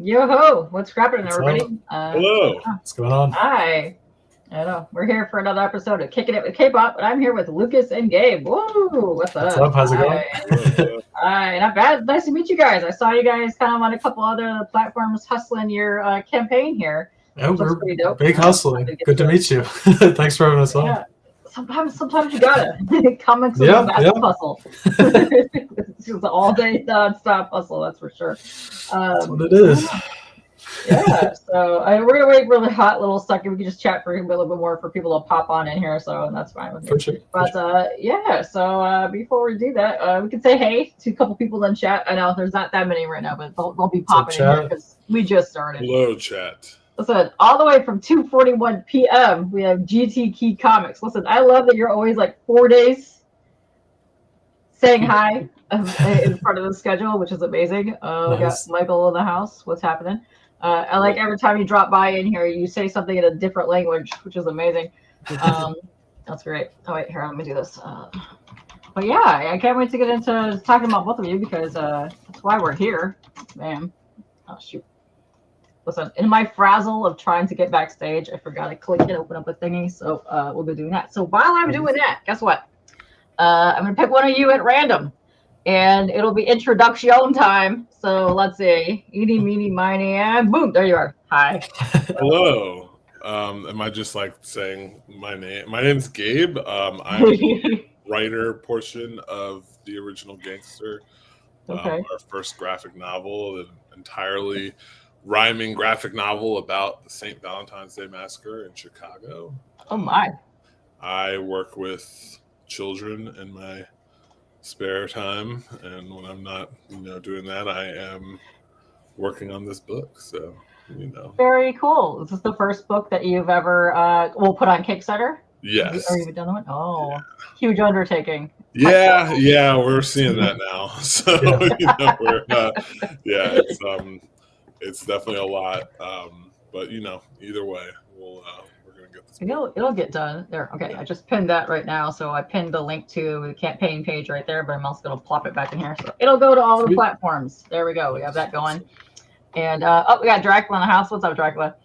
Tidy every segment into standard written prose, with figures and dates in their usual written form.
Yo-ho! What's happening, What's everybody? Hello. What's going on? Hi. I know. We're here for another episode of Kicking It with Kpop, and I'm here with Lucas and Gabe. Woo! What's up? What's up? How's it going? Hi. Not bad. Nice to meet you guys. I saw you guys kind of on a couple other platforms hustling your campaign here. Yeah, we're big hustling. Good to meet you. Thanks for having us on. Sometimes you gotta come into the massive hustle. It's just all day non-stop hustle, that's for sure. That's what it is. Yeah, so we're gonna wait really hot little second. We can just chat for a little bit more for people to pop on in here, so that's fine with me. For sure. But yeah, so before we do that, we can say hey to a couple people in chat. I know there's not that many right now, but they'll be popping in here because we just started. Hello, chat. Listen, all the way from 2:41 p.m. we have GT Key Comics. Listen, I love that you're always like 4 days saying hi in front of the schedule, which is amazing. Nice. We got Michael in the house. What's happening? I like every time you drop by in here, you say something in a different language, which is amazing. That's great. Oh wait, here, let me do this. But yeah, I can't wait to get into talking about both of you because that's why we're here, man. Oh shoot. Listen, in my frazzle of trying to get backstage, I forgot to click and open up a thingy, so we'll be doing that. So while I'm doing that, guess what? I'm going to pick one of you at random, and it'll be introduction time. So let's see. Eeny, meeny, miny, and boom, there you are. Hi. Hello. Am I just like saying my name? My name's Gabe. I'm the writer portion of the original Gangster. Okay. Our first graphic novel, an entirely rhyming graphic novel about the St. Valentine's Day Massacre in Chicago. Oh my. I work with children in my spare time, and when I'm not, doing that, I am working on this book. So, Very cool. Is this the first book that you've ever put on Kickstarter? Yes. Are you done one? Oh, yeah. Huge undertaking. Yeah, we're seeing that now. So, it's definitely a lot, but either way, we're gonna get this. It'll get done. There. Okay, I just pinned that right now, so I pinned the link to the campaign page right there. But I'm also gonna plop it back in here, so it'll go to all the platforms. There we go. We have that going, and we got Dracula in the house. What's up, Dracula?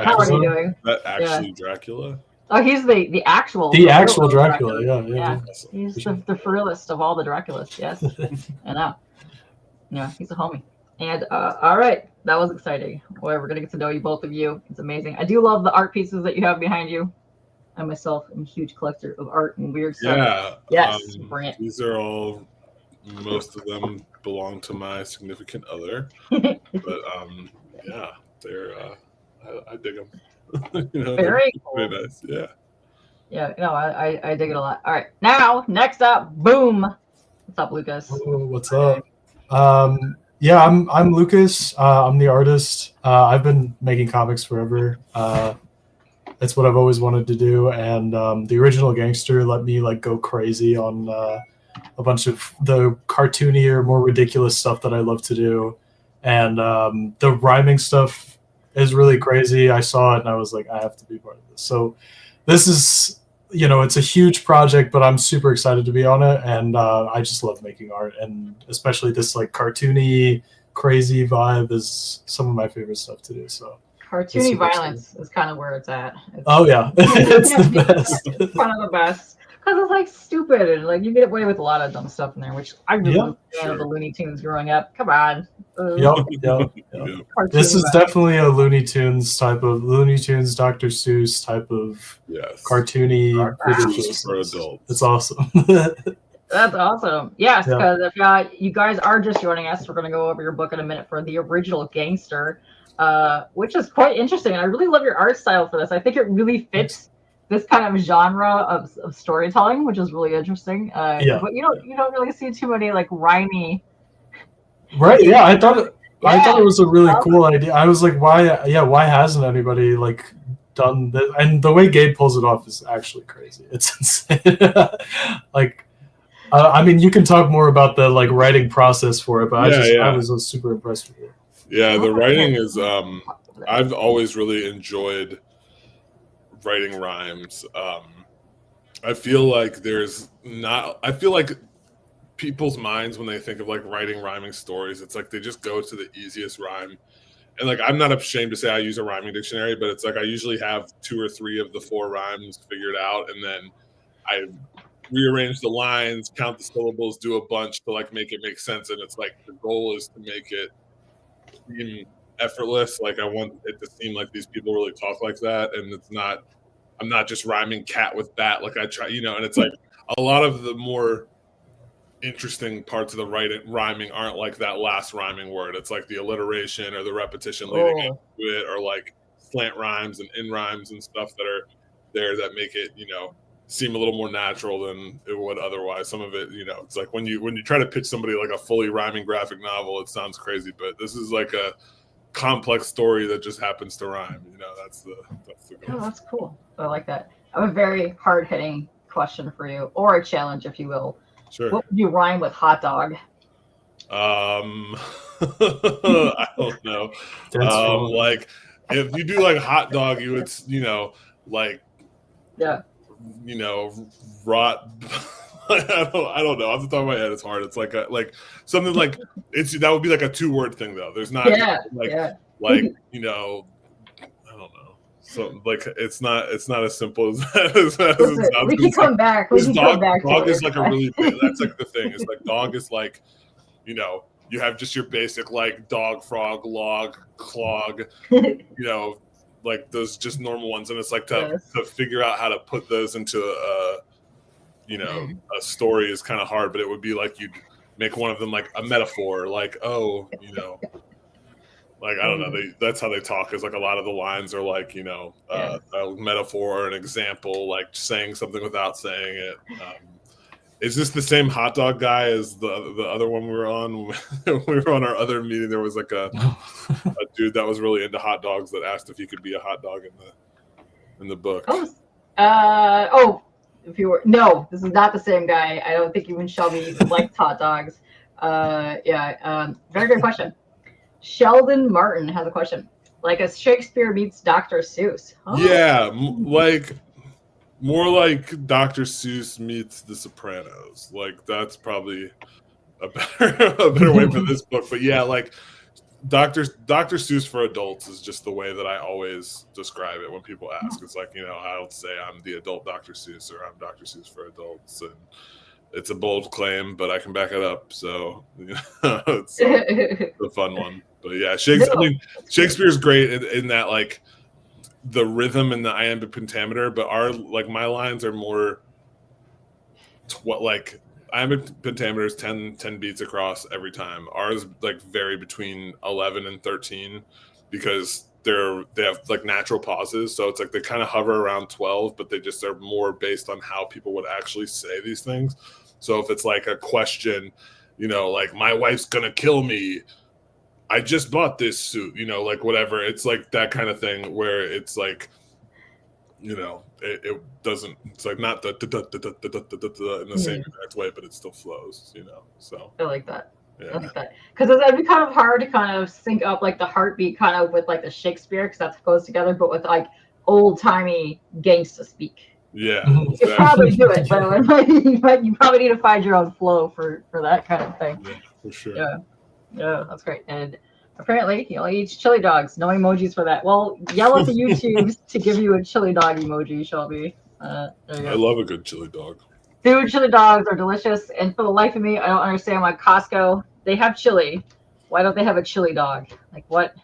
How are you doing? That actually Dracula? Oh, he's the actual Dracula. Yeah. He's the realest of all the Draculas. Yes, I know. Yeah, he's a homie. And all right, that was exciting. Boy, we're gonna get to know you, both of you. It's amazing. I do love the art pieces that you have behind you. I myself am a huge collector of art and weird stuff. Yeah. Yes, bring it. These are all. Most of them belong to my significant other, but yeah, they're. I dig them. Very cool. Very nice. Yeah. Yeah. No, I dig it a lot. All right, now next up, boom. What's up, Lucas? Oh, what's up? Yeah, I'm Lucas. I'm the artist. I've been making comics forever. That's what I've always wanted to do. And the original Gangster let me go crazy on a bunch of the cartoonier, more ridiculous stuff that I love to do. And the rhyming stuff is really crazy. I saw it and I was like, I have to be part of this. So this is, it's a huge project, but I'm super excited to be on it. And I just love making art. And especially this cartoony, crazy vibe is some of my favorite stuff to do. So cartoony violence is kind of where it's at. Oh, yeah. It's the best. It's one of the best. Because it's stupid and you get away with a lot of dumb stuff in there, which I really was a fan of the Looney Tunes growing up. Come on. Yep. This is definitely a Looney Tunes, Dr. Seuss type of cartoony ridiculous for adults. It's awesome. That's awesome. Yes, because if you guys are just joining us, we're going to go over your book in a minute for the original Gangster, which is quite interesting. And I really love your art style for this. I think it really fits this kind of genre of storytelling, which is really interesting. But you don't really see too many rhymy. Right? Yeah, I thought it was a really cool idea. I was like, why hasn't anybody done this? And the way Gabe pulls it off is actually crazy. It's insane. I mean, you can talk more about the writing process for it, but I was super impressed with it. Yeah, the writing is. I've always really enjoyed writing rhymes. I feel like people's minds when they think of like writing rhyming stories. It's like they just go to the easiest rhyme. And like I'm not ashamed to say I use a rhyming dictionary, but it's like I usually have 2 or 3 of the 4 rhymes figured out, and then I rearrange the lines, count the syllables, do a bunch to like make it make sense. And it's like the goal is to make it seem effortless. Like I want it to seem like these people really talk like that, and it's not. I'm not just rhyming cat with bat like I try, and it's like a lot of the more interesting parts of the rhyming aren't like that last rhyming word. It's like the alliteration or the repetition leading into it, or like slant rhymes and in rhymes and stuff that are there that make it, seem a little more natural than it would otherwise. Some of it, it's like when you try to pitch somebody like a fully rhyming graphic novel, it sounds crazy, but this is like a complex story that just happens to rhyme. That's the goal. Oh, that's cool. I like that. I have a very hard-hitting question for you, or a challenge, if you will. Sure. What would you rhyme with hot dog? I don't know. Like if you do like hot dog, you would, like, yeah, rot. I don't know. Off the top of my head, it's hard. It's like something like that would be like a 2-word thing though. There's not like I don't know. So like it's not as simple as that. Listen, we can come back. We can come back. Dog is like a really big, that's like the thing. It's like dog is like, you have just your basic like dog, frog, log, clog, like those just normal ones, and it's like to figure out how to put those into a story is kind of hard. But it would be like you'd make one of them like a metaphor, like like I don't know, that's how they talk. Is like a lot of the lines are like a metaphor or an example, like saying something without saying it. Is this the same hot dog guy as the other one we were on? When we were on our other meeting, there was like a dude that was really into hot dogs that asked if he could be a hot dog in the book. If you were this is not the same guy. I don't think even Shelby liked hot dogs. Very good question. Sheldon Martin has a question. Like a Shakespeare meets Dr. Seuss. Oh. Yeah, like more like Dr. Seuss meets The Sopranos. Like that's probably a better way for this book. But yeah, like Dr. Seuss for adults is just the way that I always describe it when people ask. It's like, I don't say I'm the adult Dr. Seuss or I'm Dr. Seuss for adults. And it's a bold claim, but I can back it up. So it's a fun one. But yeah, Shakespeare's great in that, like the rhythm and the iambic pentameter, but my lines are more like iambic pentameter is 10 beats across every time. Ours like vary between 11 and 13 because they have like natural pauses. So it's like they kind of hover around 12, but they just are more based on how people would actually say these things. So if it's like a question, like my wife's gonna kill me, I just bought this suit, like whatever. It's like that kind of thing where it's like, it doesn't, it's like not the in the same exact way, but it still flows, so. I like that. Yeah. I like that. Because it'd be kind of hard to kind of sync up like the heartbeat kind of with like the Shakespeare, because that goes together, but with like old timey gangsta speak. Yeah. You could probably do it, but you probably need to find your own flow for that kind of thing. Yeah, for sure. Yeah, that's great. And apparently he only eats chili dogs. No emojis for that. Well, yell at the YouTubes to give you a chili dog emoji, Shelby. There you go. I love a good chili dog. Dude, chili dogs are delicious. And for the life of me, I don't understand why Costco, they have chili. Why don't they have a chili dog? Like what?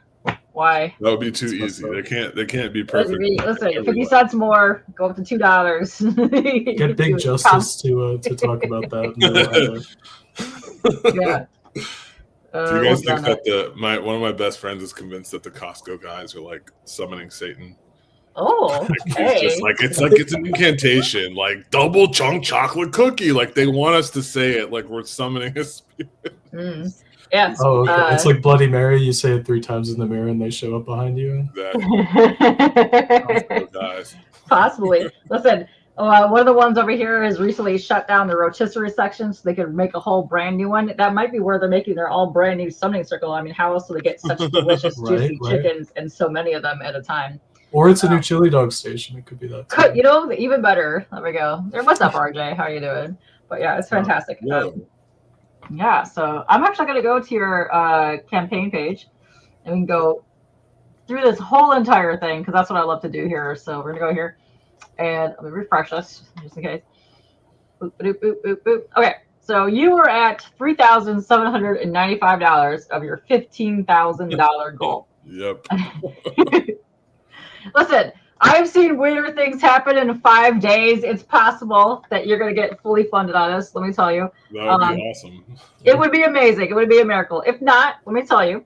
Why? That would be too easy. They can't be perfect. Listen, 50 cents more, go up to $2. Get Big Justice to talk about that. Yeah. Do you guys think that one of my best friends is convinced that the Costco guys are like summoning Satan? Oh, okay. It's an incantation, like double chunk chocolate cookie. Like they want us to say it like we're summoning a spirit. Yeah. Oh, okay. It's like Bloody Mary. You say it 3 times in the mirror, and they show up behind you. Exactly. Guys. Possibly. Listen, one of the ones over here has recently shut down the rotisserie section, so they could make a whole brand new one. That might be where they're making their all brand new summoning circle. I mean, how else do they get such delicious, juicy chickens and so many of them at a time? Or it's a new chili dog station. It could be that too. Even better. There we go. What's up, RJ? How are you doing? But yeah, it's fantastic. Yeah. Yeah, so I'm actually going to go to your campaign page and we can go through this whole entire thing because that's what I love to do here. So we're going to go here and let me refresh this just in case. Boop, boop, boop, boop, boop. Okay, so you were at $3,795 of your $15,000 goal. Yep. Listen, I've seen weirder things happen in 5 days. It's possible that you're going to get fully funded on this. Let me tell you. That would be awesome. It would be amazing. It would be a miracle. If not, let me tell you,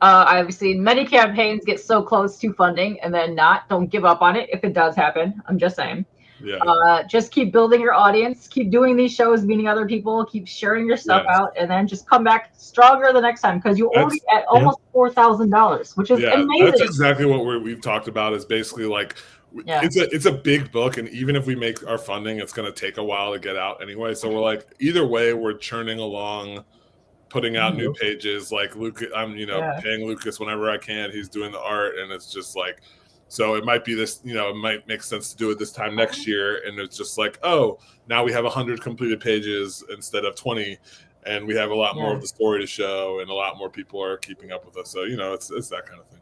I've seen many campaigns get so close to funding and then not. Don't give up on it if it does happen. I'm just saying. Yeah. Just keep building your audience. Keep doing these shows, meeting other people. Keep sharing your stuff out, and then just come back stronger the next time because you're already at almost $4,000, which is amazing. That's exactly what we've talked about. Is basically like it's a big book, and even if we make our funding, it's going to take a while to get out anyway. So we're like, either way, we're churning along, putting out new pages. Like Lukas, I'm paying Lukas whenever I can. He's doing the art, and it's just like. So it might be this, it might make sense to do it this time next year. And it's just like, oh, now we have 100 completed pages instead of 20. And we have a lot more of the story to show and a lot more people are keeping up with us. So, it's that kind of thing.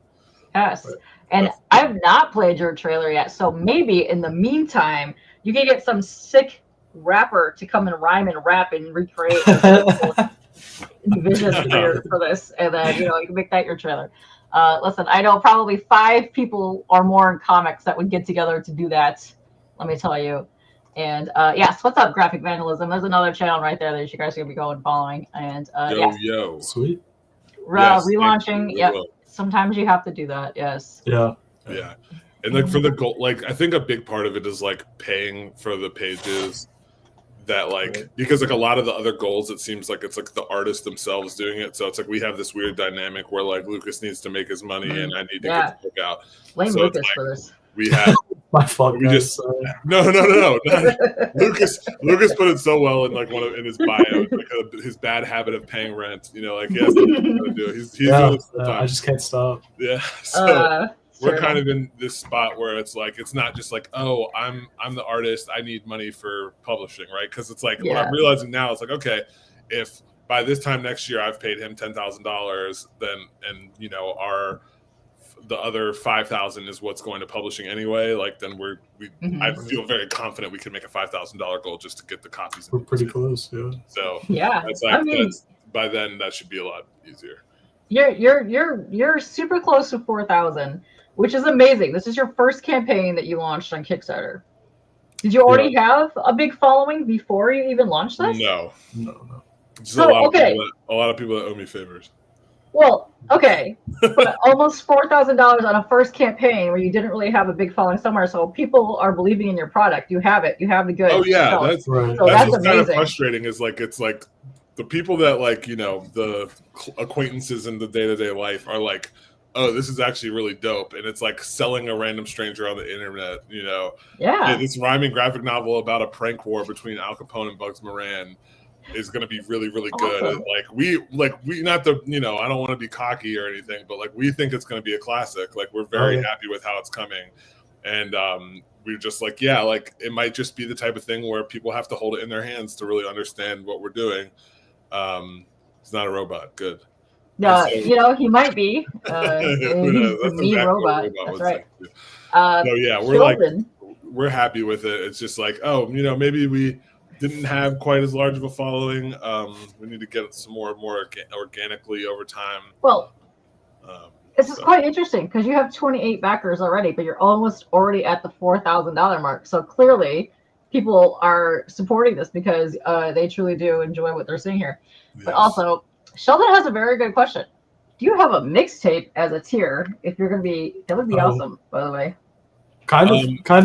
Yes. And I've not played your trailer yet. So maybe in the meantime, you can get some sick rapper to come and rhyme and rap and recreate vision for this. And then, you can make that your trailer. Listen, I know probably 5 people or more in comics that would get together to do that. Let me tell you. And yes, what's up, Graphic Vandalism? There's another channel right there that you guys are gonna be going following. And yo, sweet. Relaunching. Yep. Sometimes you have to do that. Yes. Yeah. Yeah. And like for the goal, like I think a big part of it is like paying for the pages. That because like a lot of the other goals, it seems like it's like the artists themselves doing it. So it's like we have this weird dynamic where like Lukas needs to make his money and I need to get the book out. Blame Lukas for this. We have my fault. We just no. Lukas put it so well in like in his bio, like his bad habit of paying rent. Like he has to do it. He's doing this full time. I just can't stop. Yeah. So. We're kind of in this spot where it's like it's not just like, oh, I'm the artist, I need money for publishing, right? Because it's like what I'm realizing now, it's like, okay, if by this time next year I've paid him $10,000, then the other 5,000 is what's going to publishing anyway. Like then I feel very confident we can make a $5,000 goal just to get the copies. We're pretty close, yeah. So that's like by then that should be a lot easier. You're super close to 4,000. Which is amazing. This is your first campaign that you launched on Kickstarter. Did you already have a big following before you even launched this? No. Just a lot of people that owe me favors. Well, okay. But almost $4,000 on a first campaign where you didn't really have a big following somewhere. So people are believing in your product. You have it. You have the goods. Oh, yeah. That's right. So that's amazing. Kind of frustrating is like, it's like the people that like, the acquaintances in the day-to-day life are like, oh, this is actually really dope. And it's like selling a random stranger on the internet, Yeah. This rhyming graphic novel about a prank war between Al Capone and Bugs Moran is going to be really, really good. Awesome. We not the, I don't want to be cocky or anything, but like, we think it's going to be a classic. Like, we're very happy with how it's coming. And we're just like, it might just be the type of thing where people have to hold it in their hands to really understand what we're doing. It's not a robot. Good. No, he might be. He's a mean robot. That's right. We're happy with it. It's just like, oh, maybe we didn't have quite as large of a following. We need to get some more organically over time. Well, this is quite interesting because you have 28 backers already, but you're already at the $4,000 mark. So clearly, people are supporting this because they truly do enjoy what they're seeing here. Yes. But also, Sheldon has a very good question. Do you have a mixtape as a tier? If you're going to be, that would be awesome, by the way. Kind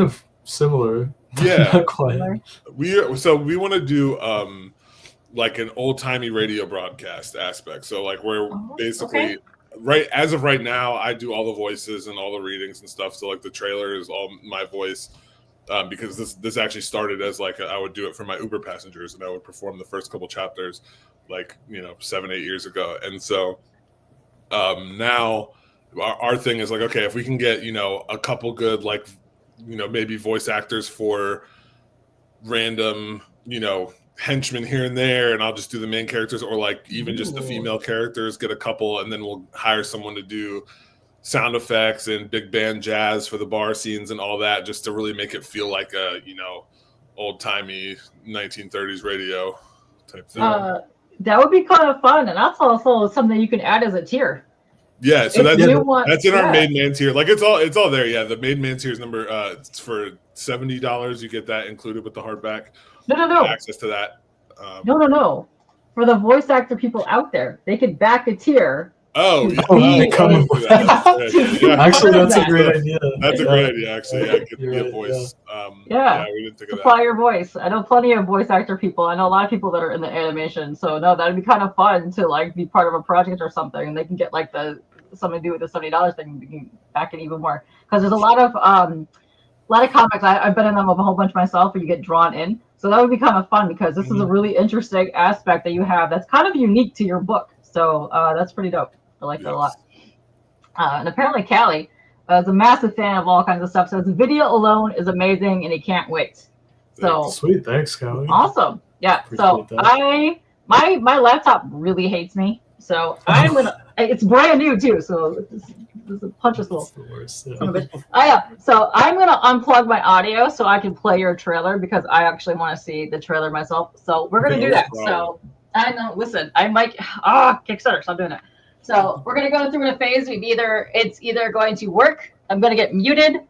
of similar. Yeah. Not quite. We want to do like an old timey radio broadcast aspect. So like we're basically as of right now, I do all the voices and all the readings and stuff. So like the trailer is all my voice. Because this actually started as like I would do it for my Uber passengers and I would perform the first couple chapters like 7-8 years ago. And so now our thing is like, okay, if we can get a couple good maybe voice actors for random henchmen here and there, and I'll just do the main characters, or like even just the female characters, get a couple, and then we'll hire someone to do sound effects and big band jazz for the bar scenes and all that, just to really make it feel like a, you know, old timey 1930s radio type thing. That would be kind of fun, and that's also something you can add as a tier. Yeah, so that's in our yeah. main man tier. Like it's all there. Yeah, the main man tier is number it's for $70. You get that included with the hardback. No. Access to that. No. For the voice actor people out there, they could back a tier. Actually, that's a great idea. That's a great idea, actually. Yeah, get a voice. Yeah, we didn't think of that. Supply your voice. I know plenty of voice actor people. I know a lot of people that are in the animation. So no, that'd be kind of fun to like be part of a project or something, and they can get like something to do with the $70 thing. We can back it even more because there's a lot of comics. I've been in them a whole bunch myself, where you get drawn in. So that would be kind of fun because this is a really interesting aspect that you have that's kind of unique to your book. So that's pretty dope. I like that a lot. And apparently Callie is a massive fan of all kinds of stuff. So the video alone is amazing and he can't wait. So sweet. Thanks, Callie. Awesome. Yeah. Appreciate that. My laptop really hates me. So I'm gonna it's brand new too. So this is a punch us little. So I'm gonna unplug my audio so I can play your trailer because I actually want to see the trailer myself. So we're gonna do that. So I know. Listen, I might Kickstarter. Stop doing it. So we're gonna go through a phase. It's either going to work. I'm gonna get muted,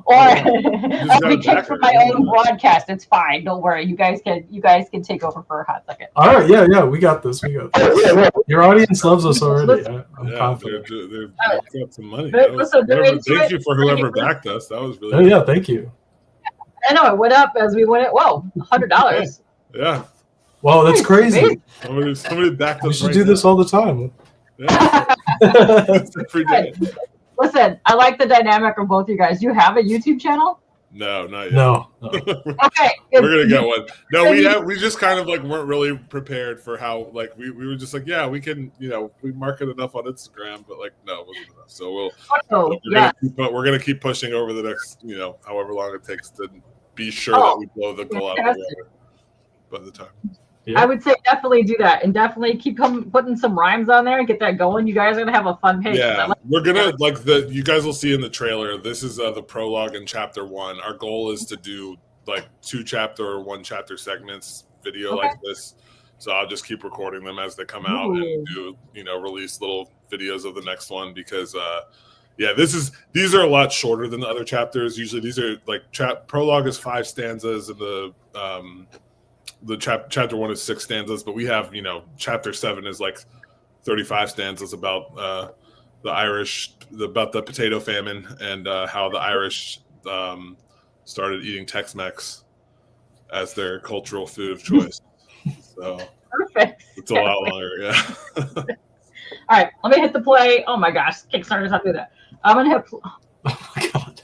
or I'll be kicked from my own broadcast. It's fine. Don't worry. You guys can take over for a hot second. All right. Yeah. We got this. Your audience loves us already. I'm confident. They've got some money. Thank you for whoever backed us. That was really. Yeah. Thank you. I know it went up as we went. Whoa, $100. Yeah. Wow, that's crazy. Somebody backed us. We should do this all the time. Yeah. Every day. Listen, I like the dynamic of both you guys. Do you have a YouTube channel? No, not yet. No. Okay. We're gonna get one. No, we just kind of like weren't really prepared for how like we were just like, yeah, we can, you know, we market enough on Instagram, but like no, it wasn't enough. So we're gonna keep pushing over the next, you know, however long it takes to be sure that we blow the goal out of the water by the time. Yeah. I would say definitely do that and definitely keep putting some rhymes on there and get that going. You guys are gonna have a fun page. Yeah, we're gonna you guys will see in the trailer. This is the prologue in chapter 1. Our goal is to do like 2 chapter or 1 chapter segments video like this. So I'll just keep recording them as they come out and do, you know, release little videos of the next one because these are a lot shorter than the other chapters. Usually these are like prologue is 5 stanzas and the chapter 1 is 6 stanzas, but we have, you know, chapter 7 is like 35 stanzas about the Irish, about the potato famine and how the Irish started eating Tex-Mex as their cultural food of choice. So perfect. It's a lot longer, yeah. All right, let me hit the play. Oh my gosh, Kickstarter's not do that. I'm gonna hit. Oh my god.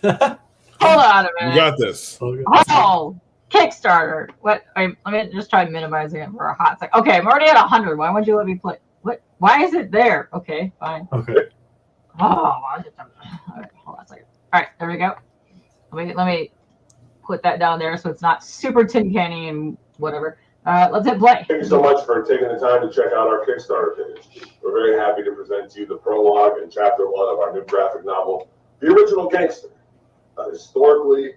Hold on a minute. You got this. Oh. Kickstarter. What? Let me just try minimizing it for a hot second. Okay, I'm already at 100. Why would you let me play? What? Why is it there? Okay, fine. Okay. Oh, all right, hold on a second. All right, there we go. Let me put that down there so it's not super tin canny and whatever. Let's hit play. Thank you so much for taking the time to check out our Kickstarter page. We're very happy to present to you the prologue and chapter 1 of our new graphic novel, The Original Gangster, a historically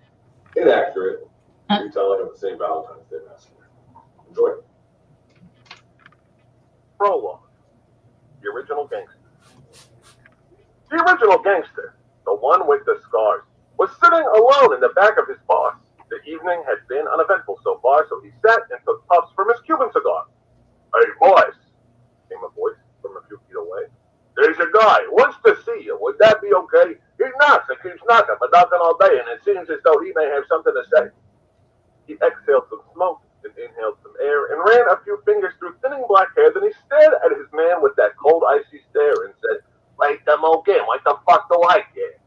inaccurate retelling of the same Valentine's Day Massacre. Enjoy. Prologue. The Original Gangster. The original gangster, the one with the scars, was sitting alone in the back of his bar. The evening had been uneventful so far, so he sat and took puffs from his Cuban cigar. "Hey, boys," came a voice from a few feet away. "There's a guy who wants to see you. Would that be okay? He knocks and keeps knocking, but knocking all day, and it seems as though he may have something to say." He exhaled some smoke and inhaled some air and ran a few fingers through thinning black hair. Then he stared at his man with that cold, icy stare and said, "Like them again, what the fuck do I care?"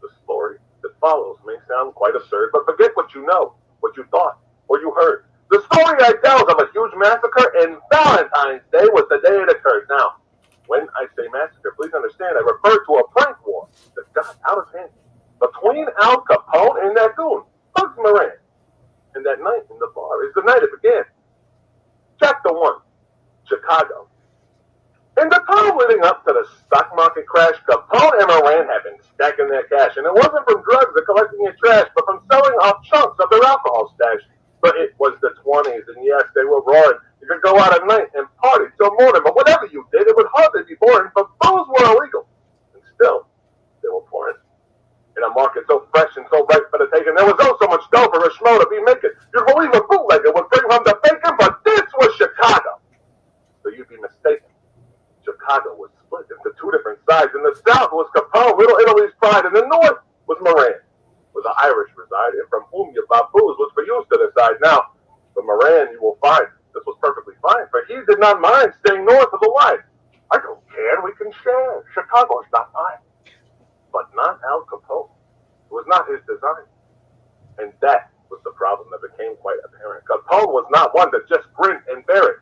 The story that follows may sound quite absurd, but forget what you know, what you thought, or you heard. The story I tell is of a huge massacre, and Valentine's Day was the day it occurred. Now, when I say massacre, please understand I refer to a prank war that got out of hand between Al Capone and that goon, Bugs Moran. And and that night in the bar is the night it began. Chapter 1, Chicago. In the time leading up to the stock market crash, Kpop and Moran had been stacking their cash, and it wasn't from drugs or collecting your trash, but from selling off chunks of their alcohol stash. But it was the 20s, and yes, they were roaring. You could go out at night and party till morning, but whatever you did, it would hardly be boring, for booze were illegal. And still, they were pouring. In a market so fresh and so ripe for the taking, there was oh so much dough for a schmo to be making. You'd believe a bootlegger would bring home the bacon, but this was Chicago. So you'd be mistaken. Chicago was split into two different sides. In the south was Kpop, Little Italy's pride. In the north was Moran, where the Irish reside, and from whom your baboos was for use to decide. Now, for Moran, you will find this was perfectly fine, for he did not mind staying north of the line. I don't care, we can share. Chicago's not mine. But not Al Capone. It was not his design. And that was the problem that became quite apparent. Capone was not one to just grin and bear it.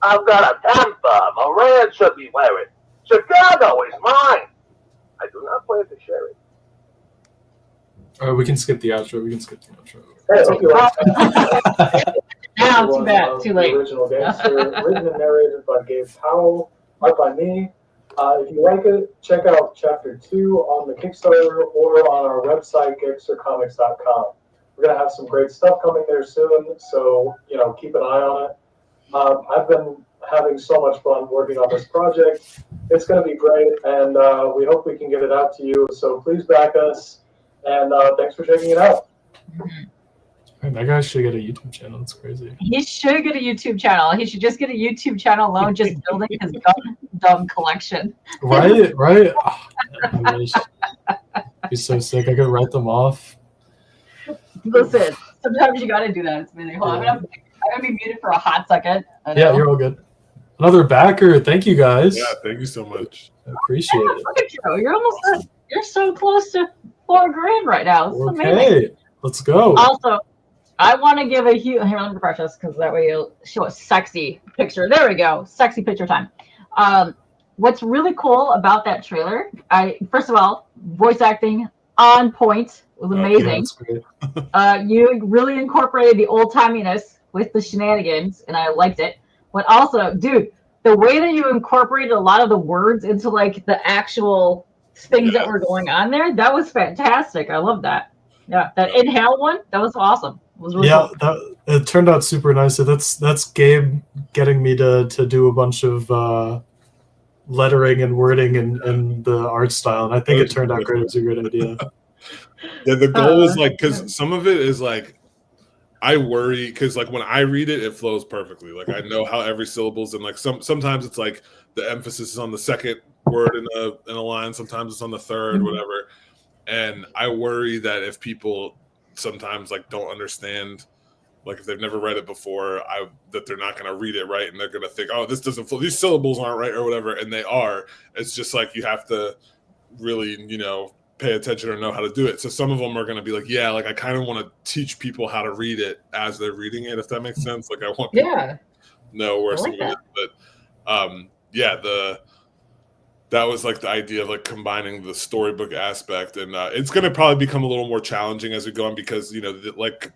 I've got a temper. Moran should be wearing. Chicago is mine. I do not plan to share it. We can skip the outro. Hey, hope you like Now, too bad, too late. The original Gangster, written and narrated by Gabe Powell, art by me. If you like it, check out Chapter 2 on the Kickstarter or on our website, gangstercomics.com. We're going to have some great stuff coming there soon, so keep an eye on it. I've been having so much fun working on this project. It's going to be great, and we hope we can get it out to you. So please back us, and thanks for checking it out. Man, that guy should get a YouTube channel. That's crazy. He should get a YouTube channel. He should just get a YouTube channel alone, just building his dumb collection. Right? Oh, I wish. He's so sick. I could write them off. Listen, sometimes you got to do that. It's really hard. Yeah. I'm going to be muted for a hot second. Yeah, you're all good. Another backer. Thank you, guys. Yeah, thank you so much. I appreciate it. Look at you. You're almost done. You're so close to $4,000 right now. This is amazing. Okay, let's go. Also, I want to give a huge, here, let me refresh this because that way you'll show a sexy picture. There we go. Sexy picture time. What's really cool about that trailer, first of all, voice acting on point. It was amazing. Yeah, you really incorporated the old timiness with the shenanigans, and I liked it. But also, dude, the way that you incorporated a lot of the words into like the actual things that were going on there, that was fantastic. I love that. Yeah, that inhale one, that was awesome. It was really cool. It turned out super nice. So that's Gabe getting me to do a bunch of lettering and wording and the art style, and I think it turned out great. It was a great idea. Yeah, the goal is like, because some of it is like, I worry because like when I read it, it flows perfectly. Like I know how every syllable's, and like sometimes it's like the emphasis is on the second word in a line, sometimes it's on the third, whatever. And I worry that if people sometimes like don't understand, like if they've never read it before, that they're not going to read it right, and they're going to think, oh, this doesn't flow, these syllables aren't right or whatever, and they are. It's just like you have to really, pay attention or know how to do it. So some of them are going to be like, yeah, like I kind of want to teach people how to read it as they're reading it, if that makes sense. Like I want people to know where some of it is. But that was like the idea of like combining the storybook aspect, and it's going to probably become a little more challenging as we go on because like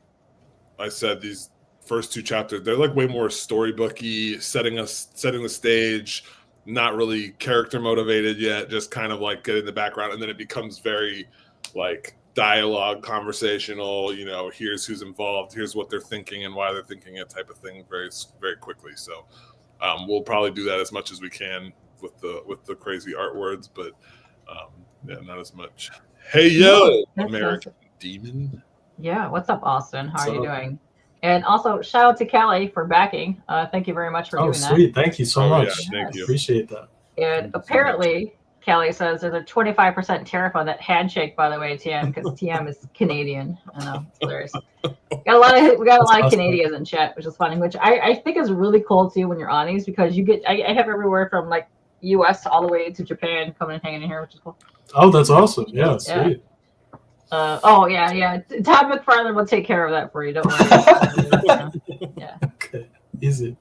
I said, these first two chapters, they're like way more storybooky, setting the stage, not really character motivated yet, just kind of like getting the background, and then it becomes very like dialogue, conversational, here's who's involved, here's what they're thinking and why they're thinking it type of thing very, very quickly. So we'll probably do that as much as we can with the crazy art words, but not as much. Hey, yo, American Demon. Yeah, what's up, Austin? How are you doing? And also, shout out to Callie for backing. Thank you very much for doing that. Oh, sweet. Thank you so much. Yeah, thank you. Appreciate that. And apparently, Callie says there's a 25% tariff on that handshake, by the way, TM, because TM is Canadian. I know, it's hilarious. We got a lot of Canadians in chat, which is funny, which I think is really cool, too, when you're on these, because you get, I have everywhere from, like, U.S. all the way to Japan coming and hanging in here, which is cool. Oh, that's awesome. Yeah, sweet. Yeah. Todd McFarlane will take care of that for you. Don't worry. Yeah. Okay. Easy.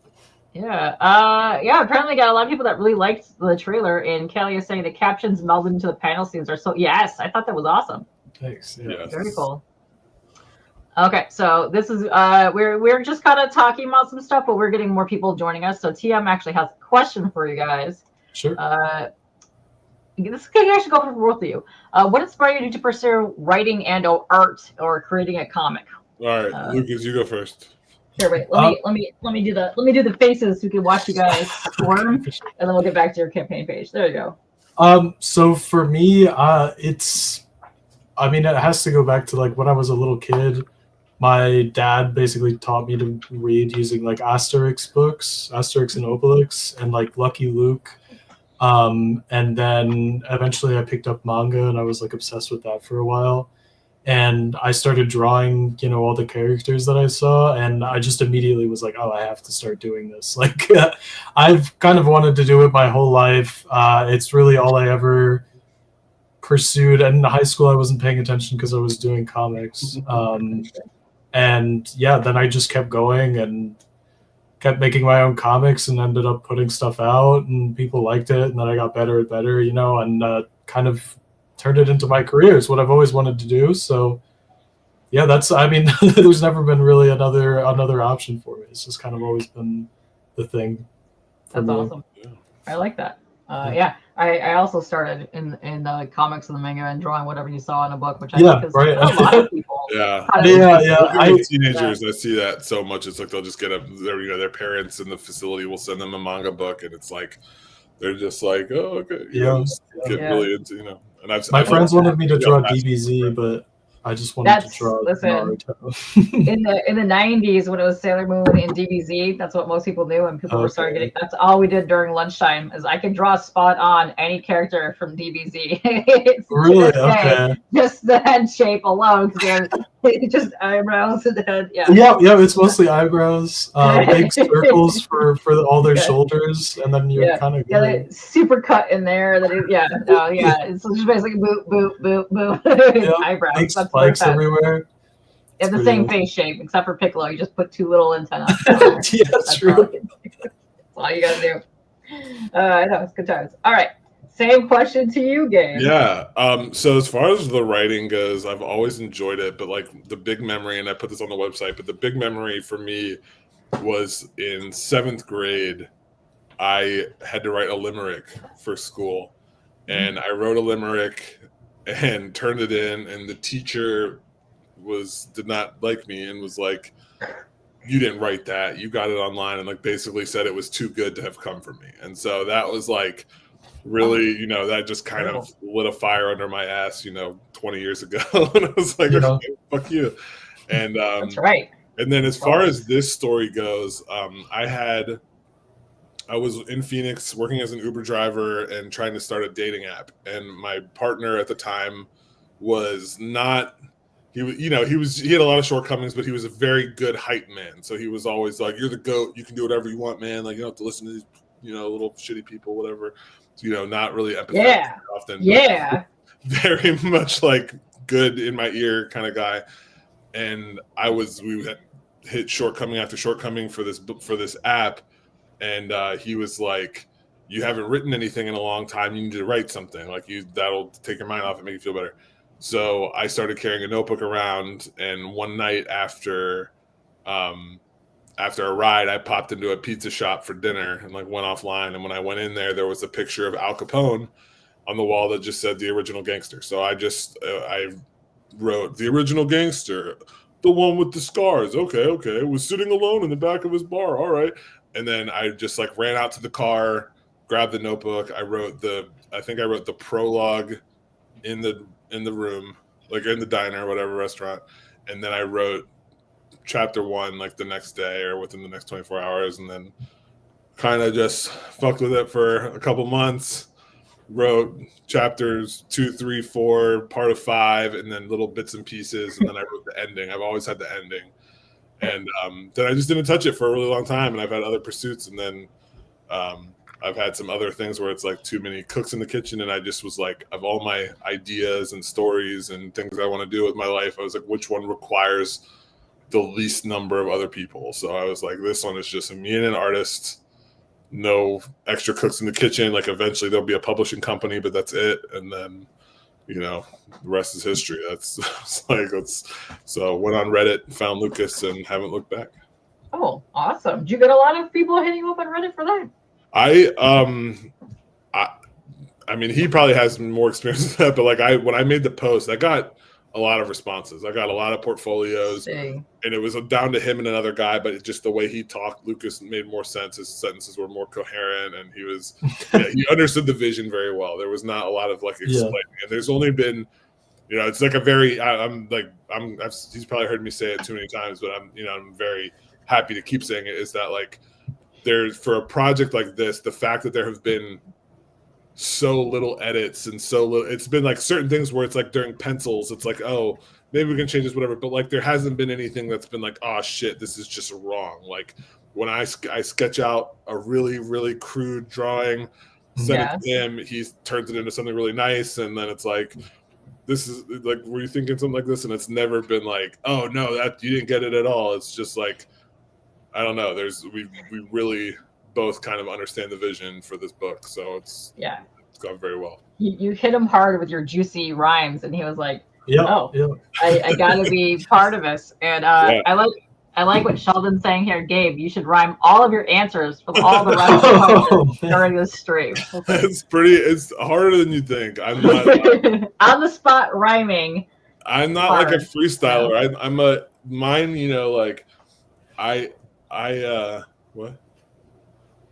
Yeah. Apparently, got a lot of people that really liked the trailer. And Kelly is saying the captions melded into the panel scenes are so. Yes, I thought that was awesome. Thanks. Yeah. Very cool. Okay, so this is we're just kind of talking about some stuff, but we're getting more people joining us. So TM actually has a question for you guys. Sure. This can actually go for both of you. What inspired you to pursue writing and or art or creating a comic? All right, Lucas, you go first. Here, wait. Let me do the faces so we can watch you guys squirm, and then we'll get back to your campaign page. There you go. So for me, it has to go back to like when I was a little kid. My dad basically taught me to read using like Asterix books, Asterix and Obelix, and like Lucky Luke. And then eventually I picked up manga and I was like obsessed with that for a while. And I started drawing, all the characters that I saw, and I just immediately was like, oh, I have to start doing this. Like, I've kind of wanted to do it my whole life. It's really all I ever pursued. And in high school, I wasn't paying attention because I was doing comics. And yeah, then I just kept going and kept making my own comics and ended up putting stuff out, and people liked it. And then I got better and better, and kind of turned it into my career. It's what I've always wanted to do. So yeah, there's never been really another option for me. It's just kind of always been the thing. That's awesome. I like that. Yeah, I also started in the comics and the manga and drawing whatever you saw in a book, which I think is right. a lot of people. Yeah. Teenagers, I see that so much. It's like they'll just get their parents in the facility will send them a manga book, and it's like they're just like, oh, okay, get really into, And my friends wanted me to draw DBZ, but I just wanted to draw Naruto. in the 90s when it was Sailor Moon and DBZ, that's what most people knew, and people were starting getting. That's all we did during lunchtime. Is I could draw spot on any character from DBZ. Really? Okay. Just the head shape alone, because just eyebrows and the head. Yeah. Yeah. It's mostly eyebrows, big circles for all their shoulders, and then you're kind of super cut in there. It's just basically boop boop boop boop eyebrows. Spikes everywhere. They have the same face shape, except for Piccolo. You just put two little antennas. Yeah, that's true. That's all you gotta do. I know, it's good times. All right. Same question to you, Gabe. Yeah. So as far as the writing goes, I've always enjoyed it, but like the big memory, and I put this on the website, but the big memory for me was in 7th grade. I had to write a limerick for school, and I wrote a limerick and turned it in, and the teacher did not like me and was like, you didn't write that, you got it online, and like basically said it was too good to have come from me. And so that was like really, that just kind of lit a fire under my ass, 20 years ago. And I was like, okay, fuck you. And that's right. And then as far as this story goes, I was in Phoenix working as an Uber driver and trying to start a dating app. And my partner at the time was not, he had a lot of shortcomings, but he was a very good hype man. So he was always like, you're the GOAT. You can do whatever you want, man. Like, you don't have to listen to these, little shitty people, whatever. So, not really empathetic often. Yeah. Very much like good in my ear kind of guy. And we had hit shortcoming after shortcoming for this app. And he was like, you haven't written anything in a long time. You need to write something. Like that'll take your mind off and make you feel better. So I started carrying a notebook around. And one night after a ride, I popped into a pizza shop for dinner and like went offline. And when I went in there was a picture of Al Capone on the wall that just said the original gangster. So I wrote the original gangster, the one with the scars. Okay. Was sitting alone in the back of his bar. All right. And then I just like ran out to the car, grabbed the notebook. I wrote the prologue in the room, like in the diner, whatever restaurant. And then I wrote chapter 1 like the next day or within the next 24 hours. And then kind of just fucked with it for a couple months. Wrote chapters 2, 3, 4, part of 5, and then little bits and pieces. And then I wrote the ending. I've always had the ending. And then I just didn't touch it for a really long time. And I've had other pursuits. And then I've had some other things where it's like too many cooks in the kitchen. And I just was like, of all my ideas and stories and things I want to do with my life, I was like, which one requires the least number of other people? So I was like, this one is just me and an artist. No extra cooks in the kitchen. Like eventually there'll be a publishing company, but that's it. And then the rest is history. So went on Reddit, found Lukas, and haven't looked back. Oh, awesome. Did you get a lot of people hitting you up on Reddit for that? I mean, he probably has more experience with that, but when I made the post, I got a lot of responses. I got a lot of portfolios, and it was down to him and another guy, but just the way he talked, Lukas made more sense. His sentences were more coherent, and he understood the vision very well. There was not a lot of explaining, and there's only been, it's like a very, he's probably heard me say it too many times, but I'm very happy to keep saying it, is that there's, for a project like this, the fact that there have been so little edits and so little, it's been certain things where it's during pencils, it's oh, maybe we can change this, whatever, but there hasn't been anything that's been oh shit, this is just wrong. When I sketch out a really, really crude drawing, send it to him, he turns it into something really nice, and then it's this is were you thinking something like this? And it's never been oh no, that you didn't get it at all. It's just I don't know, we really both kind of understand the vision for this book, so it's gone very well. You hit him hard with your juicy rhymes, and he was like, yeah. I gotta be part of this. And I like what Sheldon's saying here. Gabe, you should rhyme all of your answers from all the rhymes during this stream. It's harder than you think. I'm not on the spot rhyming. I'm not a freestyler. Yeah. I'm what?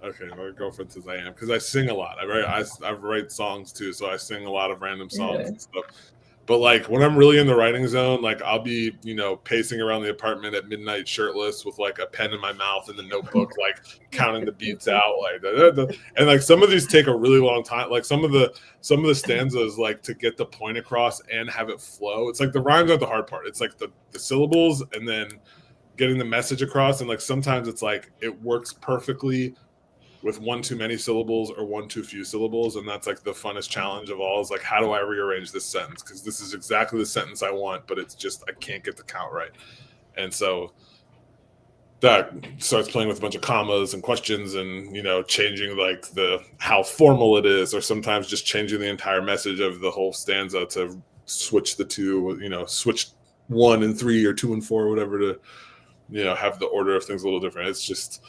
Okay, my girlfriend says I am, because I sing a lot. I write songs too, so I sing a lot of random songs and stuff. But when I'm really in the writing zone, I'll be pacing around the apartment at midnight shirtless with a pen in my mouth and the notebook, counting the beats out, and some of these take a really long time. Some of the stanzas, to get the point across and have it flow. It's the rhymes aren't the hard part. It's the syllables and then getting the message across. And sometimes it's it works perfectly with one too many syllables or one too few syllables, and that's the funnest challenge of all, is how do I rearrange this sentence, because this is exactly the sentence I want, but it's just I can't get the count right. And so that starts playing with a bunch of commas and questions, and changing the how formal it is, or sometimes just changing the entire message of the whole stanza to switch the two, switch 1 and 3 or 2 and 4 or whatever, to have the order of things a little different. It's just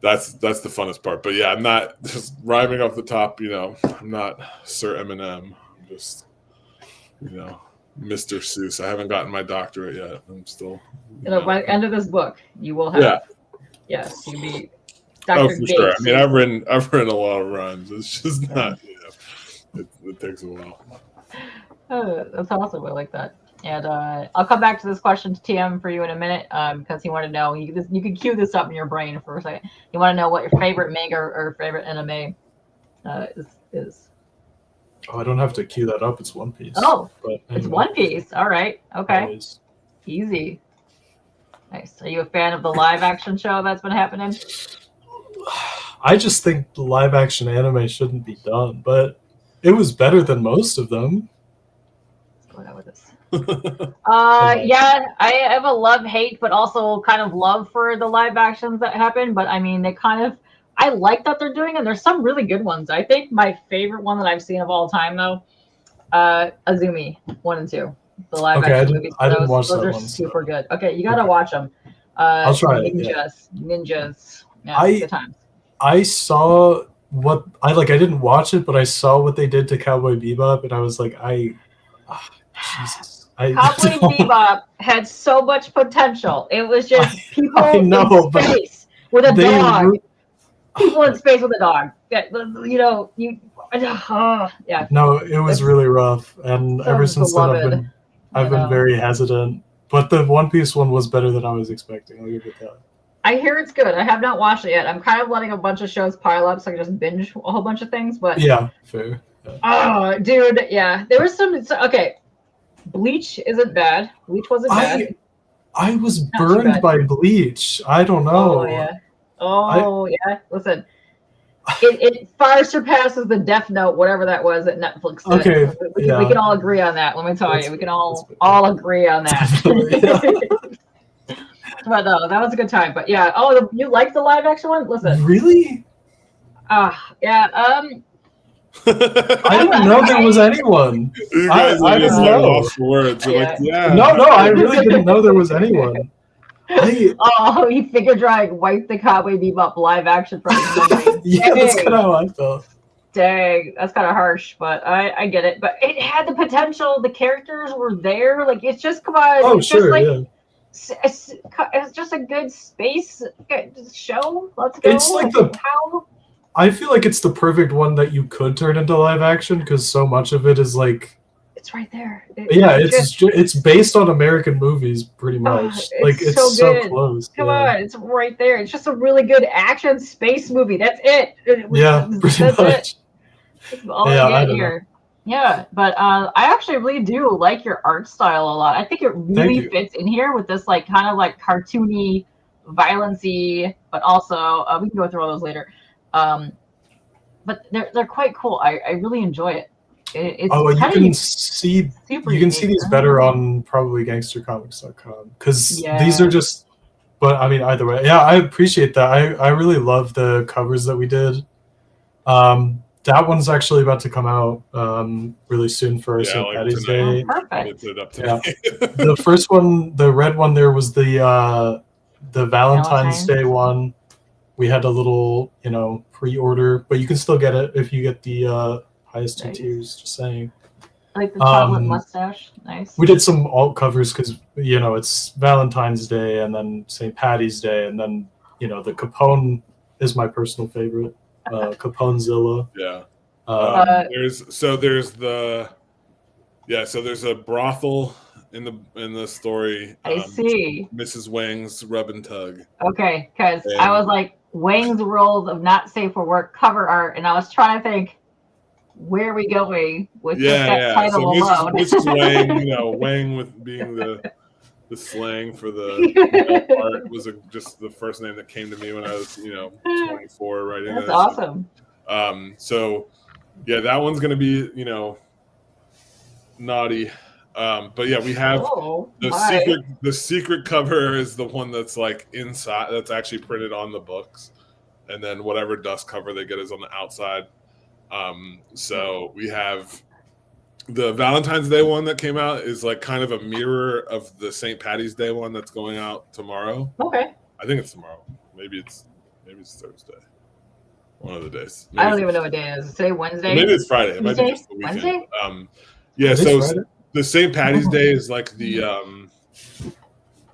that's the funnest part. But I'm not just rhyming off the top. I'm not Sir Eminem. I'm just Mr. Seuss. I haven't gotten my doctorate yet. I'm still. By the end of this book, you will have. Yes, you'll be. Dr. Oh, for Gabe, sure. I mean, I've written a lot of rhymes. It's just not. It takes a while. Oh, that's awesome. I like that. And I'll come back to this question to TM for you in a minute, because he wanted to know. You can cue this up in your brain for a second. You want to know what your favorite manga or favorite anime is. Oh, I don't have to cue that up. It's One Piece. Oh, but anyway. It's One Piece. All right. Okay. Always. Easy. Nice. Are you a fan of the live action show that's been happening? I just think live action anime shouldn't be done, but it was better than most of them. What's going on with this? I have a love-hate, but also kind of love for the live actions that happen. But I mean, I like that they're doing, and there's some really good ones. I think my favorite one that I've seen of all time, though, Azumi 1 and 2, the live action movies. I didn't watch those that are one, super good. Okay, you gotta watch them. I'll try Ninjas. Yeah, good times. I saw what I didn't watch it, but I saw what they did to Cowboy Bebop, and I was like, Jesus. Cowboy Bebop had so much potential. It was just people in space with a dog. People in space with a dog. Yeah. No, it was really rough, and ever since then I've been very hesitant. But the One Piece one was better than I was expecting. I'll give it that. I hear it's good. I have not watched it yet. I'm kind of letting a bunch of shows pile up so I can just binge a whole bunch of things. But yeah, fair. Yeah. Oh, dude, yeah. There was some. Okay, Bleach isn't bad. Bleach wasn't bad. I was burned by Bleach. I don't know. Oh yeah. Listen, it far surpasses the Death Note, whatever that was that Netflix did. Okay. We can all agree on that. Let me tell you, we can all agree on that. But no, that was a good time. But yeah, you like the live action one? Listen. Really? Yeah. I didn't know there was anyone. You guys I are just didn't like know. lost for words. You're like, yeah. No, I really didn't know there was anyone. Oh, he figure drawing Wipe the Cowboy Bebop live action from his memory. Yeah, that's kind of how I felt. Dang, that's kind of harsh, but I get it. But it had the potential. The characters were there. Like, it's just, come on. Oh, it's sure, just like, yeah. it's just a good space show. Let's go. It's like how. I feel like it's the perfect one that you could turn into live action because so much of it is like. It's right there. It's based on American movies pretty much. It's so close. Come on, it's right there. It's just a really good action space movie. That's it. Pretty much. That's all I get here. Yeah, but I actually really do like your art style a lot. I think it really fits in here with this like kind of like cartoony, violency, but also we can go through all those later. But they're quite cool. I really enjoy it. You can see these better on probably gangstercomics.com because these are just. But I mean, either way, yeah, I appreciate that. I really love the covers that we did. That one's actually about to come out really soon for St. Patty's Day. Perfect. The first one, the red one, there was the Valentine's Day one. We had a little, pre-order, but you can still get it if you get the highest 2 tiers. Just saying. Like the chocolate mustache, nice. We did some alt covers because it's Valentine's Day and then St. Patty's Day and then the Capone is my personal favorite. Caponezilla. Yeah. There's a brothel in the story. I see. Mrs. Wang's Rub and Tug. Okay, because I was like Wang's Rules of Not Safe for Work cover art, and I was trying to think, where are we going with that title alone? Mrs. Wang, Wang with being the slang for the art was just the first name that came to me when I was 24 writing. That's awesome. That one's gonna be naughty. But yeah, we have the secret cover is the one that's like inside, that's actually printed on the books, and then whatever dust cover they get is on the outside. So we have the Valentine's Day one that came out is like kind of a mirror of the St. Patty's Day one that's going out tomorrow. Okay. I think it's tomorrow. Maybe it's Thursday. One of the days. I don't even know what day it is. Is today Wednesday? Maybe it's Friday. It might be just the weekend. Wednesday? So the St. Patty's Day is like the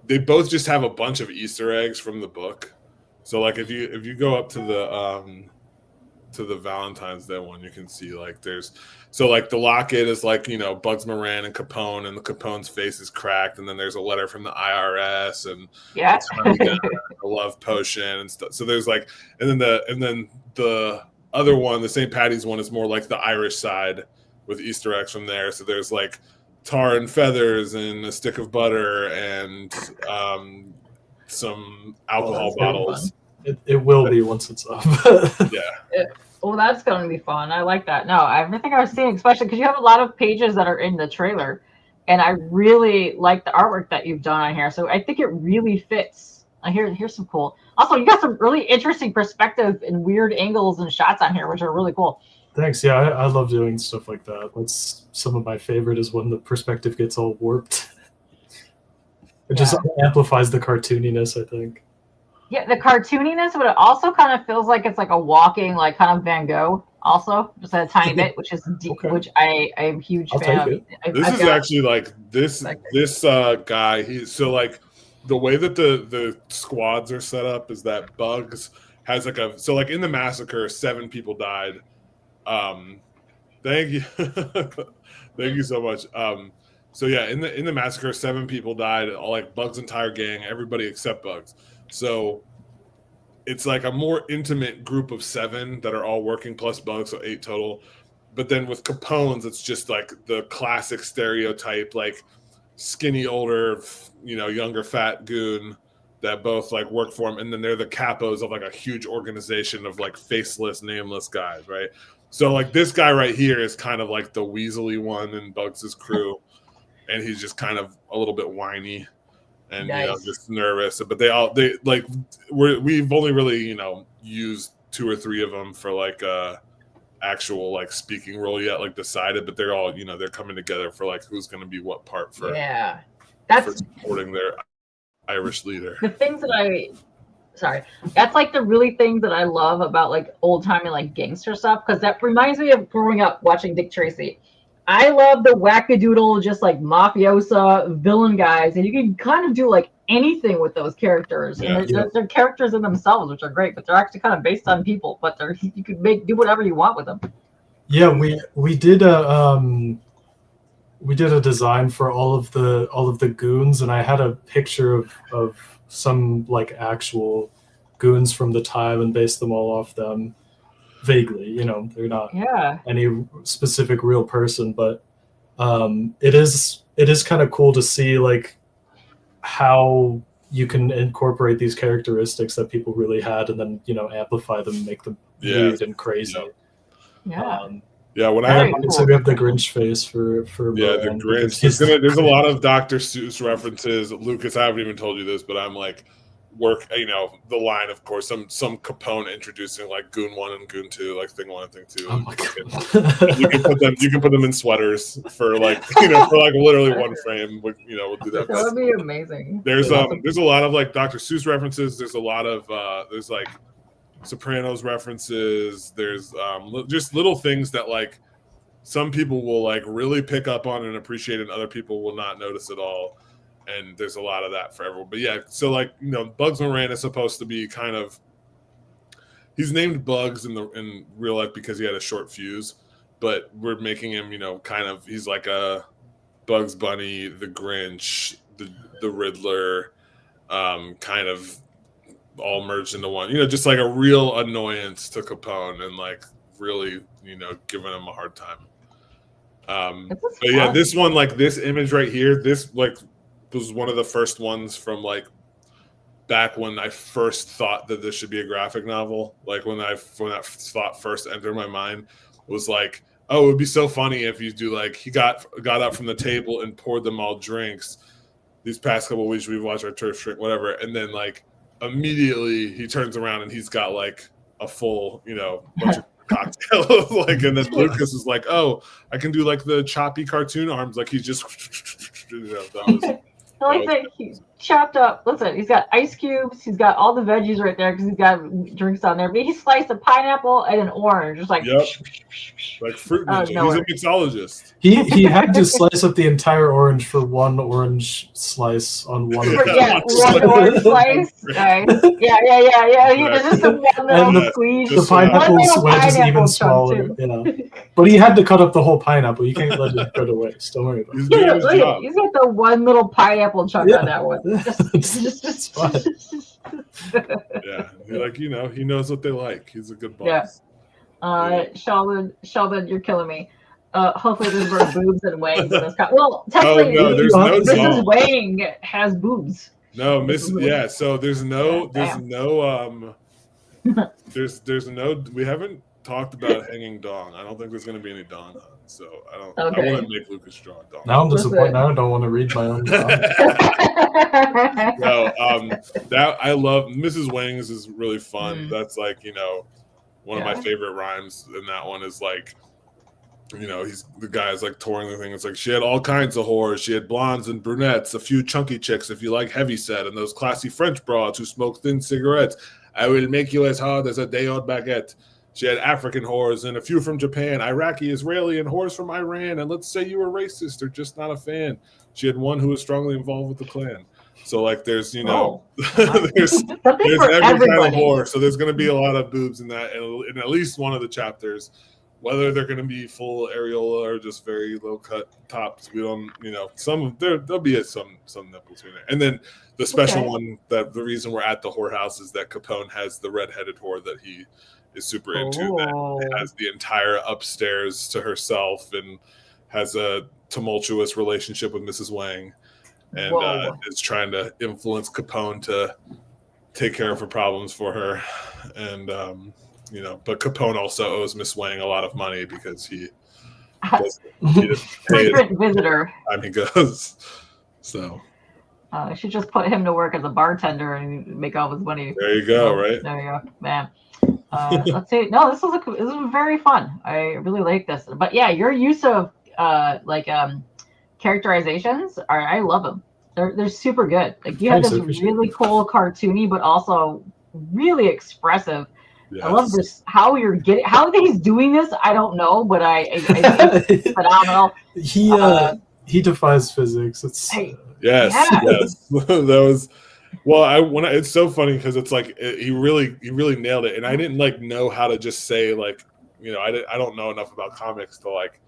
they both just have a bunch of Easter eggs from the book. So like if you go up to the Valentine's Day one, you can see like the locket is like Bugs Moran and Capone, and the Capone's face is cracked, and then there's a letter from the IRS, and a love potion and stuff. So there's like, and then the other one, the St. Patty's one, is more like the Irish side with Easter eggs from there. So there's like tar and feathers and a stick of butter and some alcohol bottles. It will be once it's up. Yeah. Well, that's going to be fun. I like that. No, everything I was seeing, especially because you have a lot of pages that are in the trailer, and I really like the artwork that you've done on here. So I think it really fits. Here's some cool. Also, you got some really interesting perspective and weird angles and shots on here, which are really cool. Thanks. Yeah, I love doing stuff like that. That's some of my favorite is when the perspective gets all warped. It just amplifies the cartooniness, I think. Yeah, the cartooniness, but it also kind of feels like it's like a walking, like kind of Van Gogh, also just a tiny bit, which is which I am a huge fan of. This is actually like this guy. He's so like the way that the squads are set up is that Bugs has like like in the Massacre, 7 people died. Thank you, thank you so much. So yeah, in the Massacre, 7 people died. All like Bugs' entire gang, everybody except Bugs. So it's like a more intimate group of 7 that are all working plus Bugs, so 8 total. But then with Capone's, it's just like the classic stereotype, like skinny, older, younger, fat goon that both like work for him. And then they're the capos of like a huge organization of like faceless, nameless guys, right? So like this guy right here is kind of like the weaselly one in Bugs' crew. And he's just kind of a little bit whiny. And just nervous, but we've only really used 2 or 3 of them for like actual like speaking role yet, like decided, but they're all, they're coming together for like who's going to be what part for for supporting their Irish leader. The things that that's like the really things that I love about like old timey like gangster stuff, because that reminds me of growing up watching Dick Tracy. I love the wackadoodle, just like mafiosa villain guys, and you can kind of do like anything with those characters. And they're characters in themselves, which are great, but they're actually kind of based on people. But you could do whatever you want with them. Yeah, we did a design for all of the goons, and I had a picture of some like actual goons from the time and based them all off them. Vaguely, they're not any specific real person, but it is kind of cool to see like how you can incorporate these characteristics that people really had, and then amplify them, make them weird and crazy. When we have the Grinch face for the Grinch. There's a lot of Dr. Seuss references. Lucas, I haven't even told you this, but I'm like the line, of course, some Capone introducing like Goon 1 and Goon 2, like Thing 1 and Thing 2. Oh my God. You can put them in sweaters for like for like literally one frame. We'll do that. That would be amazing. There's a lot of like Dr. Seuss references. There's a lot of there's like Sopranos references. There's just little things that like some people will like really pick up on and appreciate, and other people will not notice at all. And there's a lot of that for everyone. But yeah, so like, Bugs Moran is supposed to be kind of, he's named Bugs in real life because he had a short fuse, but we're making him, he's like a Bugs Bunny, the Grinch, the Riddler, kind of all merged into one, just like a real annoyance to Capone, and like really, giving him a hard time. But yeah, this one, like this image right here, this like was one of the first ones from like back when I first thought that this should be a graphic novel. Like when that thought first entered my mind, was like, oh, it would be so funny if you do like, he got up from the table and poured them all drinks. These past couple of weeks we've watched our turf drink, whatever, and then like immediately he turns around and he's got like a full, bunch of cocktails. Like, and then Lucas is like, oh, I can do like the choppy cartoon arms, like he's just that was. I like that he's chopped up. Listen, he's got ice cubes. He's got all the veggies right there because he's got drinks on there. But he sliced a pineapple and an orange, just like like fruit ninja. He's a mixologist. He had to slice up the entire orange for one orange slice on one. One orange slice. Right. Yeah. He did just a one little squeeze. The pineapple wedge is even smaller. But he had to cut up the whole pineapple. You can't let it go to waste. Don't worry about it. He's got the one little pineapple chunk on that one. It's fine. Yeah, he knows what they like. He's a good boss. Sheldon, you're killing me. Hopefully there's more boobs and wangs in this. Well, technically, Mrs. Wang has boobs. No, so there's no. We haven't talked about hanging dong. I don't think there's going to be any dong on. So I want to make Lucas draw a dong. Now I'm disappointed. Now I don't want to read my own dong. No, that I love. Mrs. Wang's is really fun. That's like, one of my favorite rhymes, and that one is like, he's the guy's like touring the thing. It's like, she had all kinds of whores. She had blondes and brunettes, a few chunky chicks if you like heavy set, and those classy French broads who smoke thin cigarettes. I will make you as hard as a day-old baguette. She had African whores and a few from Japan, Iraqi, Israeli, and whores from Iran. And let's say you were racist or just not a fan. She had one who was strongly involved with the Klan. So like, there's there's every kind of whore. So there's going to be a lot of boobs in that, in at least one of the chapters. Whether they're going to be full areola or just very low cut tops, we don't. There'll be some nipples in there. And then the special one, that the reason we're at the whorehouse is that Capone has the redheaded whore that he is super into, that has the entire upstairs to herself and has a tumultuous relationship with Mrs. Wang, and is trying to influence Capone to take care of her problems for her. And but Capone also owes Miss Wang a lot of money because he doesn't pay visitor time he goes. So should just put him to work as a bartender and make all his money. There you go, right? There you go, man. Let's see. No, this was very fun. I really like this. But yeah, your use of characterizations I love them. They're super good. Like you have Thanks, I this appreciate really cool cartoony, but also really expressive. Yes. I love this. How he's doing this, I don't know, but I think it's phenomenal. He defies physics. It's Yes. That was. Well, it's so funny because it's like he really nailed it, and I didn't like know how to just say like, you know, I don't know enough about comics to like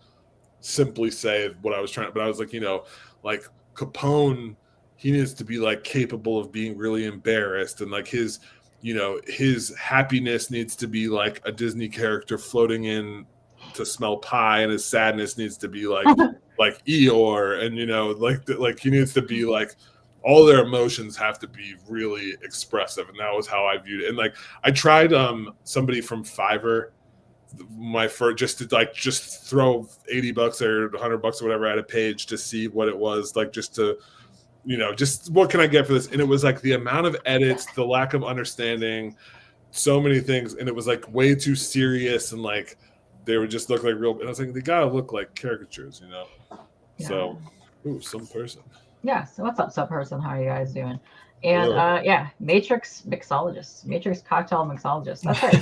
simply say what I was trying, but I was like, you know, like Capone, he needs to be like capable of being really embarrassed, and like his happiness needs to be like a Disney character floating in to smell pie, and his sadness needs to be like like Eeyore, and you know, like he needs to be like all their emotions have to be really expressive, and that was how I viewed it. And like I tried somebody from Fiverr just to throw $80 or $100 or whatever at a page to see what it was like, just to, you know, just what can I get for this? And it was like the amount of edits, the lack of understanding, so many things, and it was like way too serious, and like they would just look like real. And I was like, they gotta look like caricatures, you know. Yeah. So, some person. Yeah. So what's up, person? How are you guys doing? And Matrix mixologist, Matrix cocktail mixologist. That's right.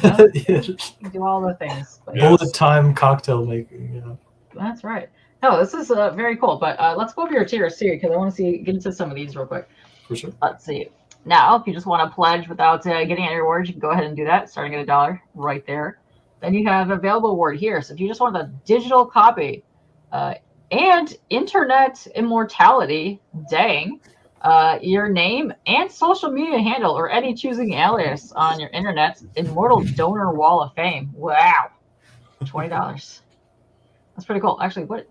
You do all the things. Bullet time cocktail making. Yeah. That's right. No, this is very cool. But let's go over your tiers too, because I want to get into some of these real quick. For sure. Let's see. Now, if you just want to pledge without getting any rewards, you can go ahead and do that, starting at $1 right there. Then you have available award here. So if you just want the digital copy and internet immortality, dang, your name and social media handle or any choosing alias on your internet's immortal donor wall of fame. Wow. $20. That's pretty cool. Actually, the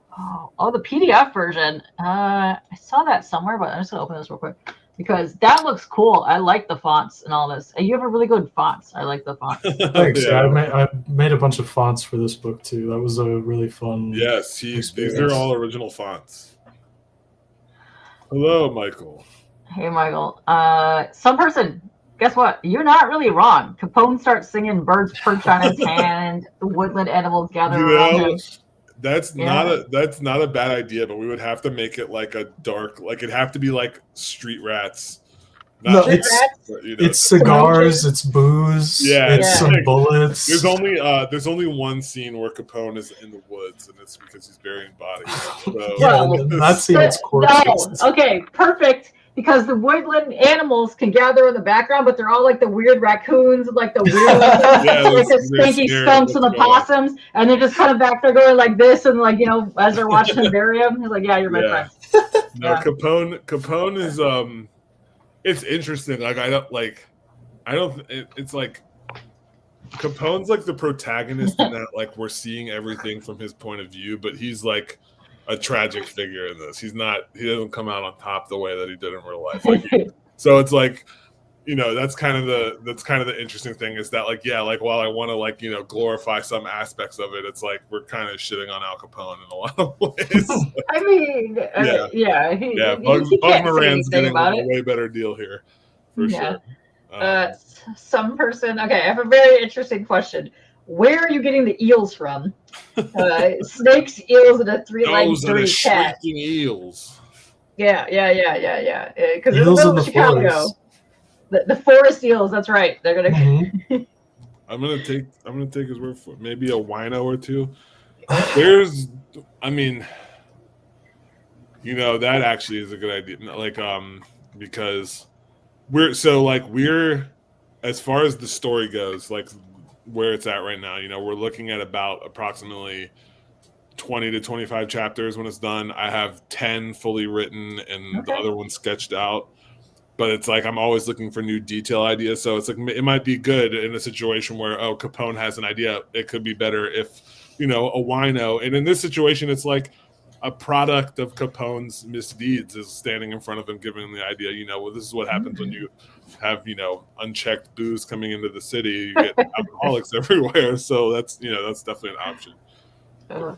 PDF version. I saw that somewhere, but I'm just gonna open this real quick because that looks cool. I like the fonts and all this. And you have a really good fonts. I like the fonts. Thanks. I made a bunch of fonts for this book too. That was a really fun. Yes, these are all original fonts. Hello, Michael. Hey, Michael. Some person. Guess what? You're not really wrong. Capone starts singing "Birds Perch on His Hand." The woodland animals gather around him. That's not a bad idea, but we would have to make it like a dark, like it'd have to be like street rats. It's cigars, it's booze, it's some bullets. There's only one scene where Capone is in the woods, and it's because he's burying bodies. So. That scene is corpses. No. Okay, perfect. Because the woodland animals can gather in the background, but they're all like the weird raccoons, like the weird, like the stinky skunks and the possums, and they're just kind of back there going like this, and like, you know, as they're watching him bury him, he's like, "Yeah, you're my friend." No, yeah. Capone is it's interesting. Like it's like Capone's like the protagonist in that like we're seeing everything from his point of view, but he's like a tragic figure in this. He doesn't come out on top the way that he did in real life. Like, so it's like, you know, that's kind of the interesting thing is that like, yeah, like while I want to like, you know, glorify some aspects of it, it's like we're kind of shitting on Al Capone in a lot of ways. I mean, Bug Moran's getting a way better deal here for sure. Some person. Okay, I have a very interesting question. Where are you getting the eels from? Snakes, eels, and a three-legged dirty cat. Shrieking eels. Yeah. Because in the middle of Chicago, the forest eels. That's right. They're gonna. Mm-hmm. I'm gonna take his word for it. Maybe a wino or two. You know, that actually is a good idea. Like, because we're as far as the story goes, like. Where it's at right now, you know, we're looking at about approximately 20 to 25 chapters when it's done. I have 10 fully written and the other one sketched out, but it's like I'm always looking for new detail ideas. So it's like it might be good in a situation where Capone has an idea. It could be better if, you know, a wino. And in this situation, it's like a product of Capone's misdeeds is standing in front of him, giving him the idea. You know, well, this is what happens when you have, you know, unchecked booze coming into the city. You get alcoholics everywhere. So that's definitely an option.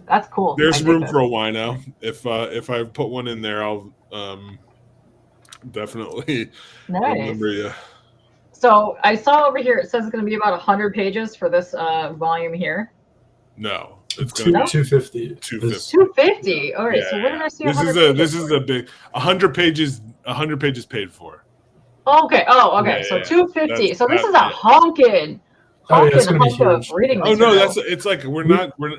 That's cool. There's room for a wino. If I put one in there, I'll definitely remember you. So I saw over here it says it's going to be about 100 pages for this volume here. No, it's going to be 250. 250. 250. All right. Yeah, so where did I see this is a big 100 pages. 100 pages paid for. Okay. Oh, okay. Yeah, so yeah. 250. So this is a yeah. honking Oh, yeah, it's gonna be hunk of huge. reading Oh no, material. it's like we're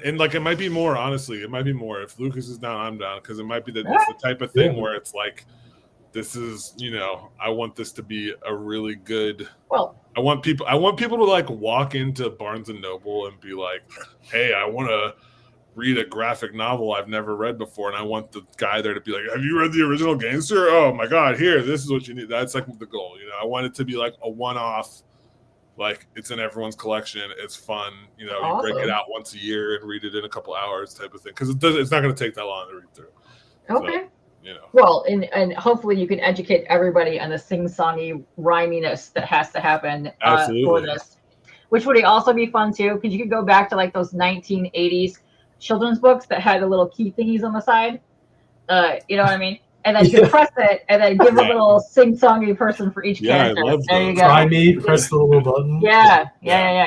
and like it might be more. Honestly, it might be more. If Lucas is down, I'm down because it might be that it's the type of thing where it's like, this is I want this to be a really good. Well, I want people to like walk into Barnes and Noble and be like, hey, I want to read a graphic novel I've never read before, and I want the guy there to be like, have you read the original Gangster? Oh my god, here, this is what you need. That's like the goal. I want it to be like a one-off. Like, it's in everyone's collection. It's fun. You break it out once a year and read it in a couple hours type of thing. Because it's not going to take that long to read through. okay. So, Well, and hopefully you can educate everybody on the sing-songy rhyminess that has to happen for this. Which would also be fun, too, because you could go back to, like, those 1980s children's books that had the little key thingies on the side. You know what I mean? And then you can press it and then give a little sing-songy person for each character. I love there those. you go. Try me, press the little button. Yeah.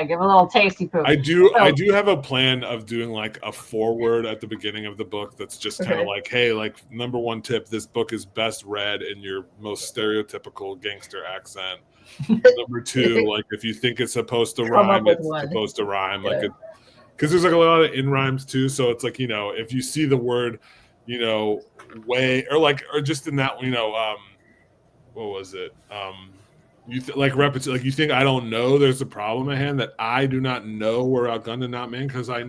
Give a little tasty poop. I do have a plan of doing like a foreword at the beginning of the book that's just kind of like, hey, like number one tip, this book is best read in your most stereotypical gangster accent. Number two, like if you think it's supposed to rhyme, it's supposed to rhyme. Yeah. Like, because there's like a lot of in rhymes too. So it's like, if you see the word, way or just in that, what was it? You think I don't know there's a problem at hand, that I do not know we're outgunned and not man, because I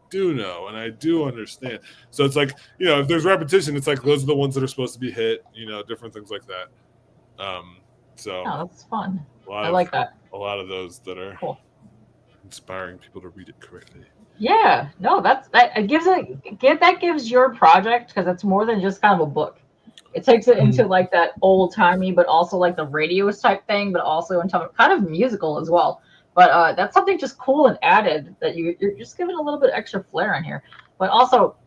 do know and I do understand. So it's like, if there's repetition, it's like those are the ones that are supposed to be hit, different things like that. So that's fun. I like that. A lot of those that are cool. Inspiring people to read it correctly. Yeah, no, that gives your project, because it's more than just kind of a book. It takes it into like that old timey, but also like the radio type thing, but also into kind of musical as well. But that's something just cool and added that you're just giving a little bit extra flair in here. But also,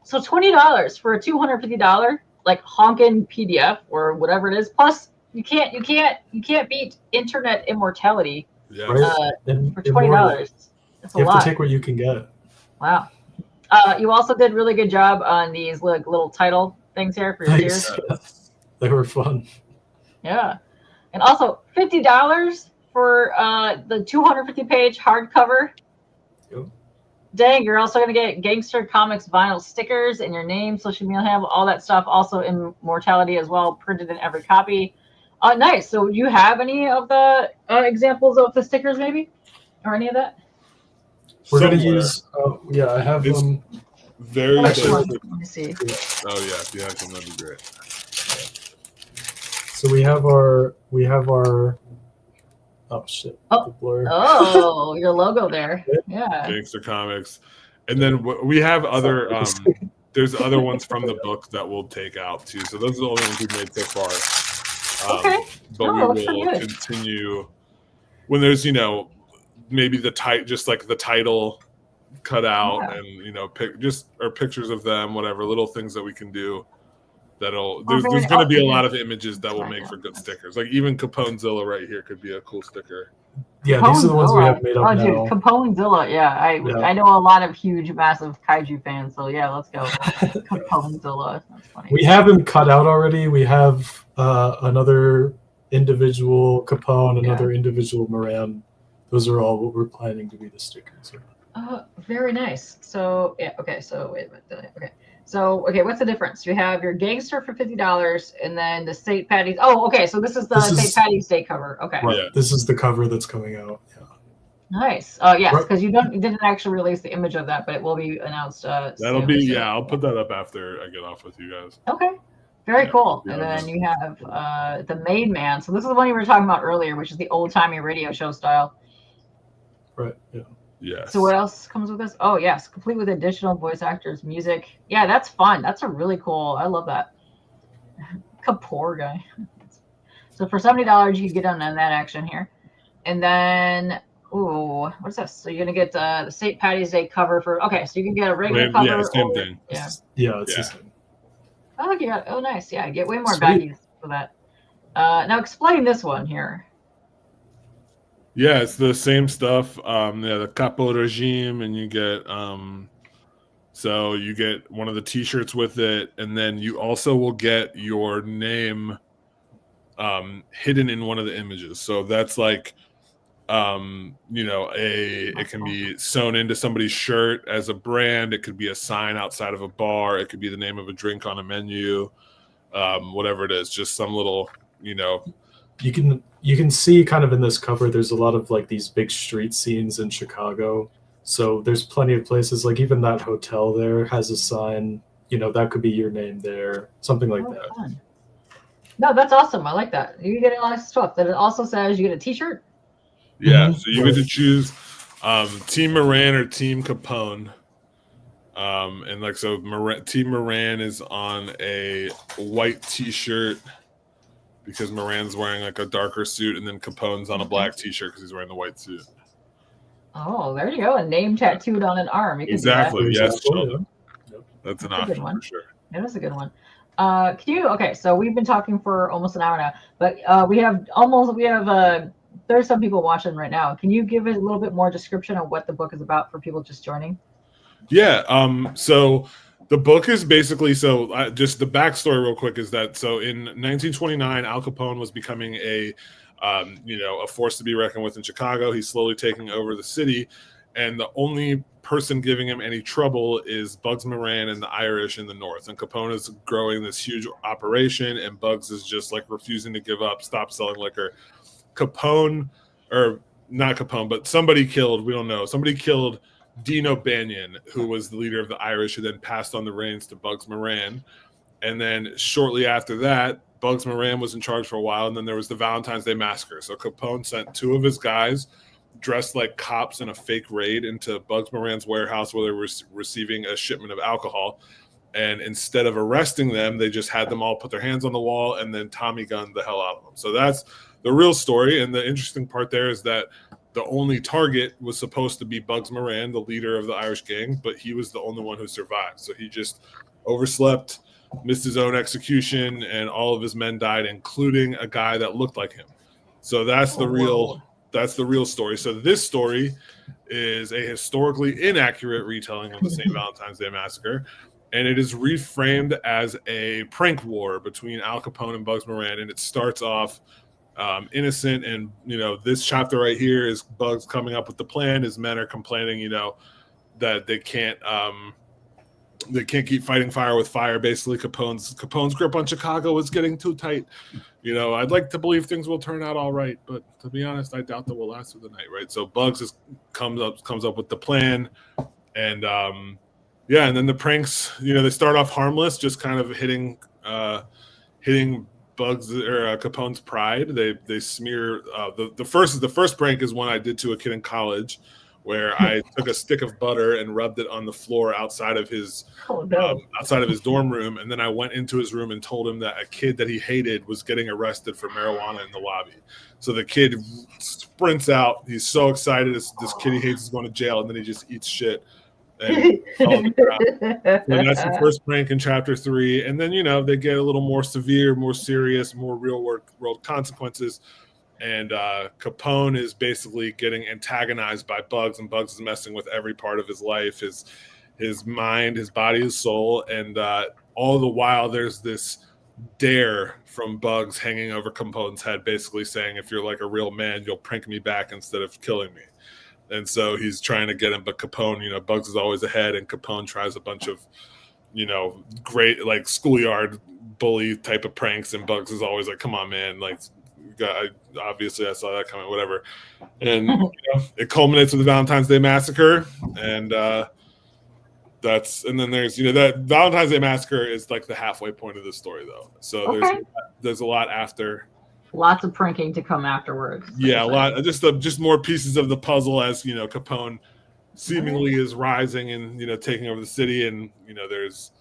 so $20 for a $250 like honkin' PDF or whatever it is. Plus, you can't beat internet immortality. Yeah. For $20. That's a lot. You have to take what you can get. Wow. You also did really good job on these little title things here for your tiers. They were fun. Yeah. And also $50 for the 250-page hardcover. Yep. Dang, you're also going to get Gangster Comics vinyl stickers and your name, social media handle, all that stuff. Also immortality as well, printed in every copy. Nice. So you have any of the examples of the stickers maybe? Or any of that? We're going to use, I have them. Very Let me see. Oh yeah, if you have them, that'd be great. So we have our oh shit. Blur. Oh, your logo there. Yeah. Gangster Comics. And then we have other there's other ones from the book that we'll take out too. So those are the only ones we've made so far. Okay. But we will continue when there's, maybe just like the title cut out and pictures of them, whatever little things that we can do. There's going to be a lot of images that will make for good stickers. Like even Caponezilla right here could be a cool sticker. Yeah, these are the ones we have made up now. Dude, Caponezilla, I know a lot of huge, massive kaiju fans, so yeah, let's go. Caponezilla, that's funny. We have him cut out already. We have another individual Capone, another individual Moran. Those are all what we're planning to be the stickers. Very nice. So okay. So wait a minute. Okay. So what's the difference? You have your Gangster for $50, and then the St. Patty's. Oh, okay. So this is the St. Patty's Day cover. Okay. Right. Yeah. This is the cover that's coming out. Yeah. Nice. Yes, because you didn't actually release the image of that, but it will be announced. That'll be I'll put that up after I get off with you guys. Okay. Very cool. And then you have the Main Man. So this is the one you were talking about earlier, which is the old timey radio show style. Right. Yeah. Yes. So what else comes with this? Oh yes, complete with additional voice actors, music. Yeah, that's fun. That's a really cool. I love that. Kapoor guy. So for $70, you can get on that action here, and then what's this? So you're gonna get the St. Patty's Day cover for. Okay, so you can get a regular cover. Yeah, same thing. Yeah, it's the same. Oh, nice. Yeah, get way more baggies for that. Now explain this one here. Yeah, it's the same stuff. The capo regime, and you get so you get one of the T-shirts with it, and then you also will get your name hidden in one of the images. So that's like it can be sewn into somebody's shirt as a brand. It could be a sign outside of a bar. It could be the name of a drink on a menu. Whatever it is, just some little, You can see kind of in this cover, there's a lot of like these big street scenes in Chicago. So there's plenty of places, like even that hotel there has a sign, that could be your name there, something like that. Fun. No, that's awesome. I like that. You get a lot of stuff. That it also says you get a T-shirt. Yeah, so you get to choose Team Moran or Team Capone. And like so, Team Moran is on a white T-shirt because Moran's wearing like a darker suit, and then Capone's on a black T-shirt because he's wearing the white suit. Oh, there you go. A name tattooed on an arm. You can Exactly. do Yes, Exactly. that's an That's a good option one. for sure. That is a good one. Okay, so we've been talking for almost an hour now, but there's some people watching right now. Can you give us a little bit more description of what the book is about for people just joining? Yeah. So the book is basically just the backstory real quick is that so in 1929, Al Capone was becoming a force to be reckoned with in Chicago. He's slowly taking over the city, and the only person giving him any trouble is Bugs Moran and the Irish in the north. And Capone is growing this huge operation, and Bugs is just like refusing to give up, stop selling liquor. Capone, or not Capone, but somebody killed Dino Banyan, who was the leader of the Irish, who then passed on the reins to Bugs Moran. And then shortly after that, Bugs Moran was in charge for a while, and then there was the Valentine's Day Massacre. So Capone sent two of his guys dressed like cops in a fake raid into Bugs Moran's warehouse where they were receiving a shipment of alcohol. And instead of arresting them, they just had them all put their hands on the wall and then Tommy gunned the hell out of them. So that's the real story. And the interesting part there is that the only target was supposed to be Bugs Moran, the leader of the Irish gang, but he was the only one who survived. So he just overslept, missed his own execution, and all of his men died, including a guy that looked like him. So that's the real story. So this story is a historically inaccurate retelling of the St. Valentine's Day Massacre, and it is reframed as a prank war between Al Capone and Bugs Moran, and it starts off innocent, and this chapter right here is Bugs coming up with the plan. His men are complaining, that they can't keep fighting fire with fire. Basically, Capone's grip on Chicago is getting too tight. I'd like to believe things will turn out all right, but to be honest, I doubt that we'll last through the night. Right? So Bugs comes up with the plan, and and then the pranks. They start off harmless, just kind of hitting Bugs or Capone's pride. They smear the first prank is one I did to a kid in college, where I took a stick of butter and rubbed it on the floor outside of his dorm room, and then I went into his room and told him that a kid that he hated was getting arrested for marijuana in the lobby. So the kid sprints out. He's so excited. This kid he hates is going to jail, and then he just eats shit. And that's the first prank in chapter 3, and then they get a little more severe, more serious, more real world consequences. And Capone is basically getting antagonized by Bugs, and Bugs is messing with every part of his life, his mind, his body, his soul, and all the while there's this dare from Bugs hanging over Capone's head, basically saying, if you're like a real man, you'll prank me back instead of killing me. And so he's trying to get him, but Capone, Bugs is always ahead, and Capone tries a bunch of, great like schoolyard bully type of pranks, and Bugs is always like, come on, man, like, obviously I saw that coming, whatever. And it culminates with the Valentine's Day Massacre, and then there's that Valentine's Day Massacre is like the halfway point of the story, though. So there's a lot after. Lots of pranking to come afterwards. Yeah, a lot. Just more pieces of the puzzle as Capone seemingly is rising and taking over the city, and there's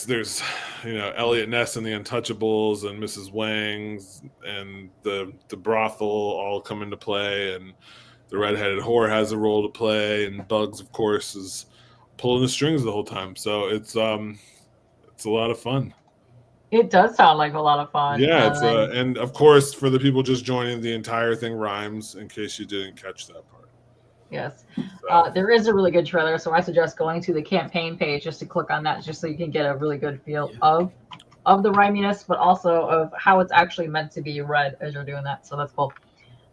there's Elliot Ness and the Untouchables and Mrs. Wang's and the brothel all come into play, and the redheaded whore has a role to play, and Bugs, of course, is pulling the strings the whole time. So it's a lot of fun. It does sound like a lot of fun. Yeah, it's and of course for the people just joining, the entire thing rhymes. In case you didn't catch that part. Yes, So, there is a really good trailer, so I suggest going to the campaign page just to click on that, just so you can get a really good feel of the rhyminess, but also of how it's actually meant to be read as you're doing that. So that's cool.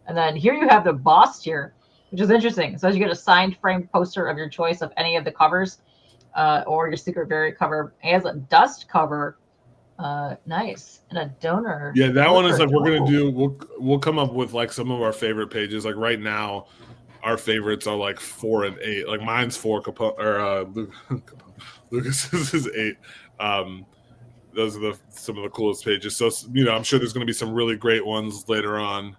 And then here you have the boss tier, which is interesting. So as you get a signed framed poster of your choice of any of the covers, or your secret variant cover as a dust cover. Nice. And a donor. yeah, that one is like we're gonna Oh. do. We'll come up with like some of our favorite pages. Like right now, our favorites are like 4 and 8. Like mine's 4, Lucas's is 8. Those are some of the coolest pages. So I'm sure there's gonna be some really great ones later on.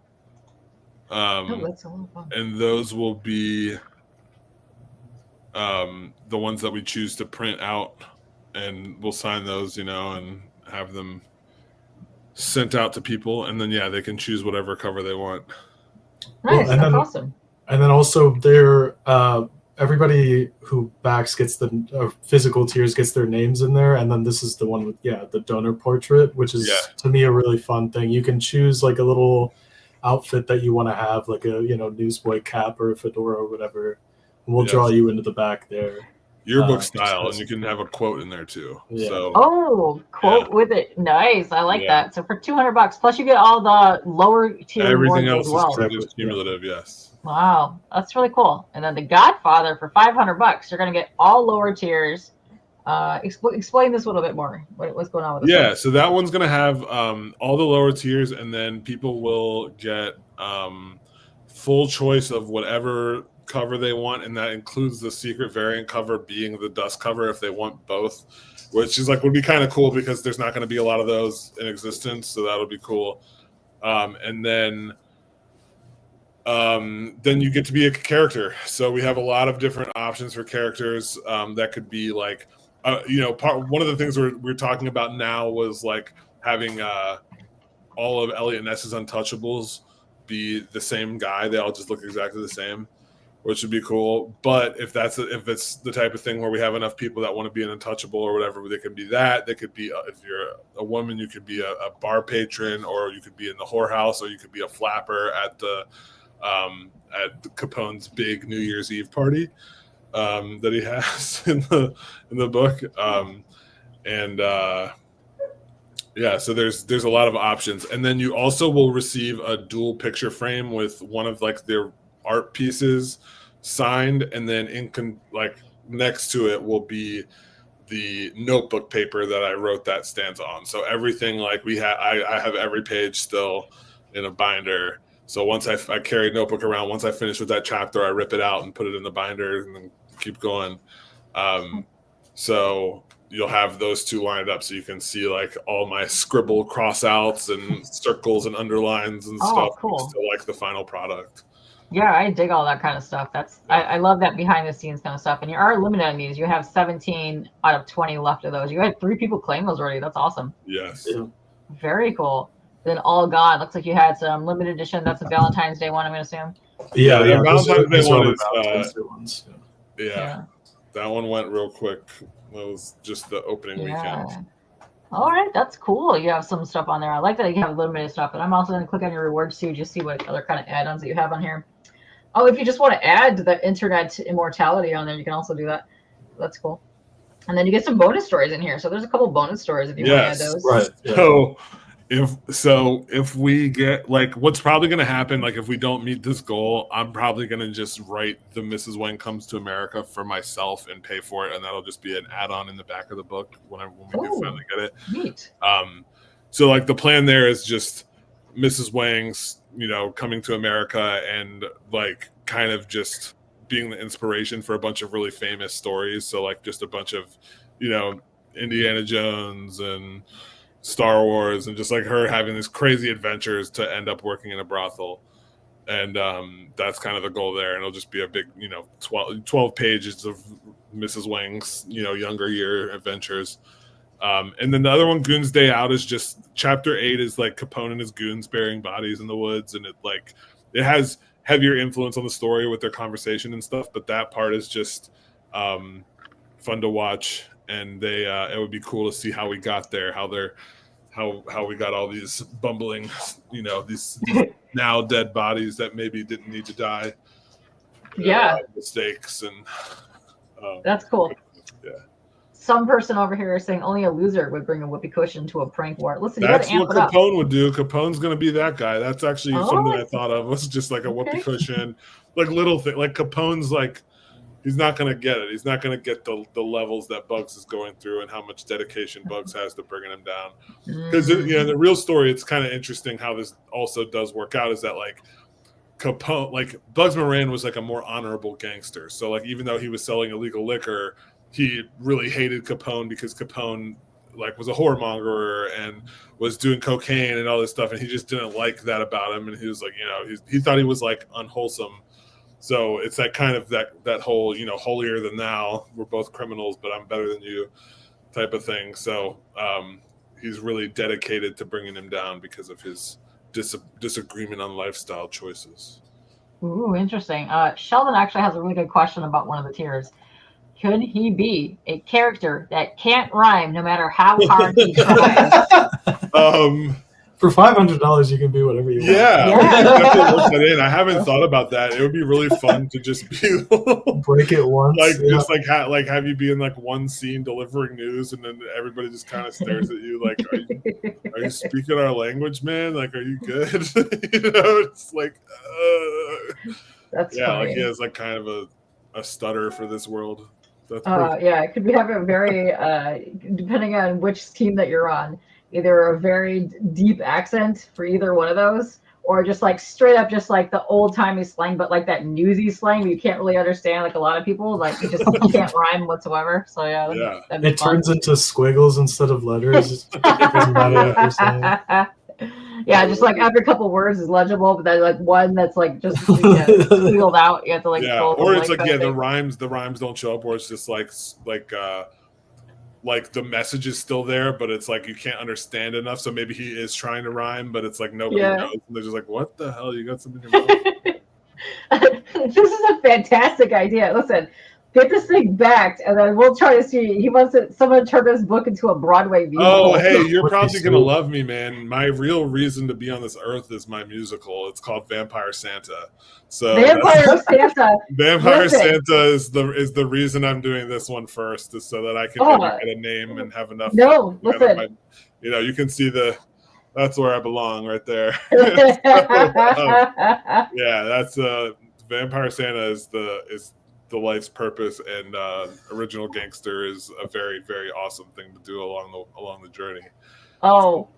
That's a lot of fun. And those will be the ones that we choose to print out, and we'll sign those, and have them sent out to people, and then they can choose whatever cover they want. Nice, and that's awesome. And then also everybody who backs gets the physical tiers gets their names in there, and then this is the one with the donor portrait, which is to me a really fun thing. You can choose like a little outfit that you want to have, like a newsboy cap or a fedora or whatever. And we'll draw you into the back there. Yearbook style, and you can have a quote in there too. Yeah. So quote with it. Nice, I like that. So for $200, plus you get all the lower tier everything else as well. is just cumulative. Yes. Wow, that's really cool. And then the Godfather for $500, you're gonna get all lower tiers. Explain this a little bit more. What's going on with this? Yeah, so that one's gonna have all the lower tiers, and then people will get full choice of whatever cover they want, and that includes the secret variant cover being the dust cover if they want both, which is would be kind of cool because there's not going to be a lot of those in existence, so that'll be cool. And then you get to be a character. So we have a lot of different options for characters. That could be one of the things we're talking about now was having all of Elliot Ness's Untouchables be the same guy. They all just look exactly the same, which would be cool. But if it's the type of thing where we have enough people that want to be an untouchable or whatever, they could be that. They could be, if you're a woman, you could be a bar patron, or you could be in the whorehouse, or you could be a flapper at Capone's big New Year's Eve party that he has in the book. So there's a lot of options, and then you also will receive a dual picture frame with one of their art pieces signed, and then next to it will be the notebook paper that I wrote that stanza on. So everything I have every page still in a binder. So once I carry a notebook around, once I finish with that chapter, I rip it out and put it in the binder and then keep going. So you'll have those two lined up so you can see all my scribble cross-outs and circles and underlines and stuff. Cool. Still the final product. Yeah, I dig all that kind of stuff. I love that behind the scenes kind of stuff. And you are limited on these. You have 17 out of 20 left of those. You had 3 people claim those already. That's awesome. Yes. Yeah. Very cool. Then All Gone. Looks like you had some limited edition. That's a Valentine's Day one, I'm going to assume. Yeah. Valentine's Day one is Valentine's Day ones. Yeah. That one went real quick. That was just the opening weekend. All right, that's cool. You have some stuff on there. I like that you have limited stuff, but I'm also going to click on your rewards too, just see what other kind of add-ons that you have on here. Oh, if you just want to add the internet immortality on there, you can also do that. That's cool. And then you get some bonus stories in here. So there's a couple bonus stories if you want to add those. Right. Yeah. If we get what's probably going to happen, if we don't meet this goal, I'm probably going to just write the Mrs. Wang Comes to America for myself and pay for it, and that'll just be an add-on in the back of the book when we do finally get it. Neat. So the plan there is just Mrs. Wang's coming to America and kind of just being the inspiration for a bunch of really famous stories. So just a bunch of Indiana Jones and Star Wars, and just her having these crazy adventures to end up working in a brothel. And that's kind of the goal there. And it'll just be a big 12 pages of Mrs. Wang's younger year adventures. And then the other one, Goon's Day Out, is just chapter 8 is Capone and his goons burying bodies in the woods, and it has heavier influence on the story with their conversation and stuff, but that part is just fun to watch, and it would be cool to see how we got there, how they're how we got all these bumbling, these now dead bodies that maybe didn't need to die. Yeah. Mistakes and That's cool. Yeah. Some person over here is saying only a loser would bring a whoopee cushion to a prank war. Listen, that's you what gotta amp it up. Capone would do. Capone's gonna be that guy. That's actually something I thought of. Was just like a whoopee cushion, like little thing. Like Capone's like, he's not gonna get it. He's not gonna get the levels that Bugs is going through and how much dedication Bugs has to bringing him down. Because the real story, it's kind of interesting how this also does work out. Is that like Capone, like Bugs Moran was like a more honorable gangster. So like even though he was selling illegal liquor, he really hated Capone because Capone like was a whoremonger and was doing cocaine and all this stuff, and he just didn't like that about him. And he was like, he thought he was like unwholesome. So it's that kind of that whole, holier than thou. We're both criminals, but I'm better than you type of thing. So he's really dedicated to bringing him down because of his disagreement on lifestyle choices. Ooh, interesting. Sheldon actually has a really good question about one of the tiers. Could he be a character that can't rhyme no matter how hard he tries? For $500, you can be whatever you want. Yeah. Definitely look that in. I haven't thought about that. It would be really fun to just be break it once, just like have you be in like one scene delivering news, and then everybody just kind of stares at you like, are you speaking our language, man? Like, are you good? It's like, That's yeah, funny. like he has like kind of a stutter for this world. That's yeah, it could be having a very depending on which team that you're on, either a very deep accent for either one of those, or just like straight up just like the old timey slang, but like that newsy slang you can't really understand. Like a lot of people, like you just can't rhyme whatsoever. So yeah, that'd be it fun. turns into squiggles instead of letters. It doesn't matter what you're saying. Yeah, just like every couple words is legible, but then like one that's like just squealed out. You have to like or it's like the rhymes don't show up, or it's just like the message is still there, but it's like you can't understand enough. So maybe he is trying to rhyme, but it's like nobody knows. And they're just like, "What the hell? You got something in your mouth?" This is a fantastic idea. Listen, get this thing backed, and then we'll try to see. He wants someone to turn this book into a Broadway musical. Oh, hey, you're probably gonna love me, man. My real reason to be on this earth is my musical. It's called Vampire Santa. So Vampire Santa. Vampire Santa is the reason I'm doing this one first, is so that I can get a name and have enough. No, listen. You can see that's where I belong right there. Yeah, that's Vampire Santa is the life's purpose, and Original Gangster is a very, very awesome thing to do along the journey. Oh,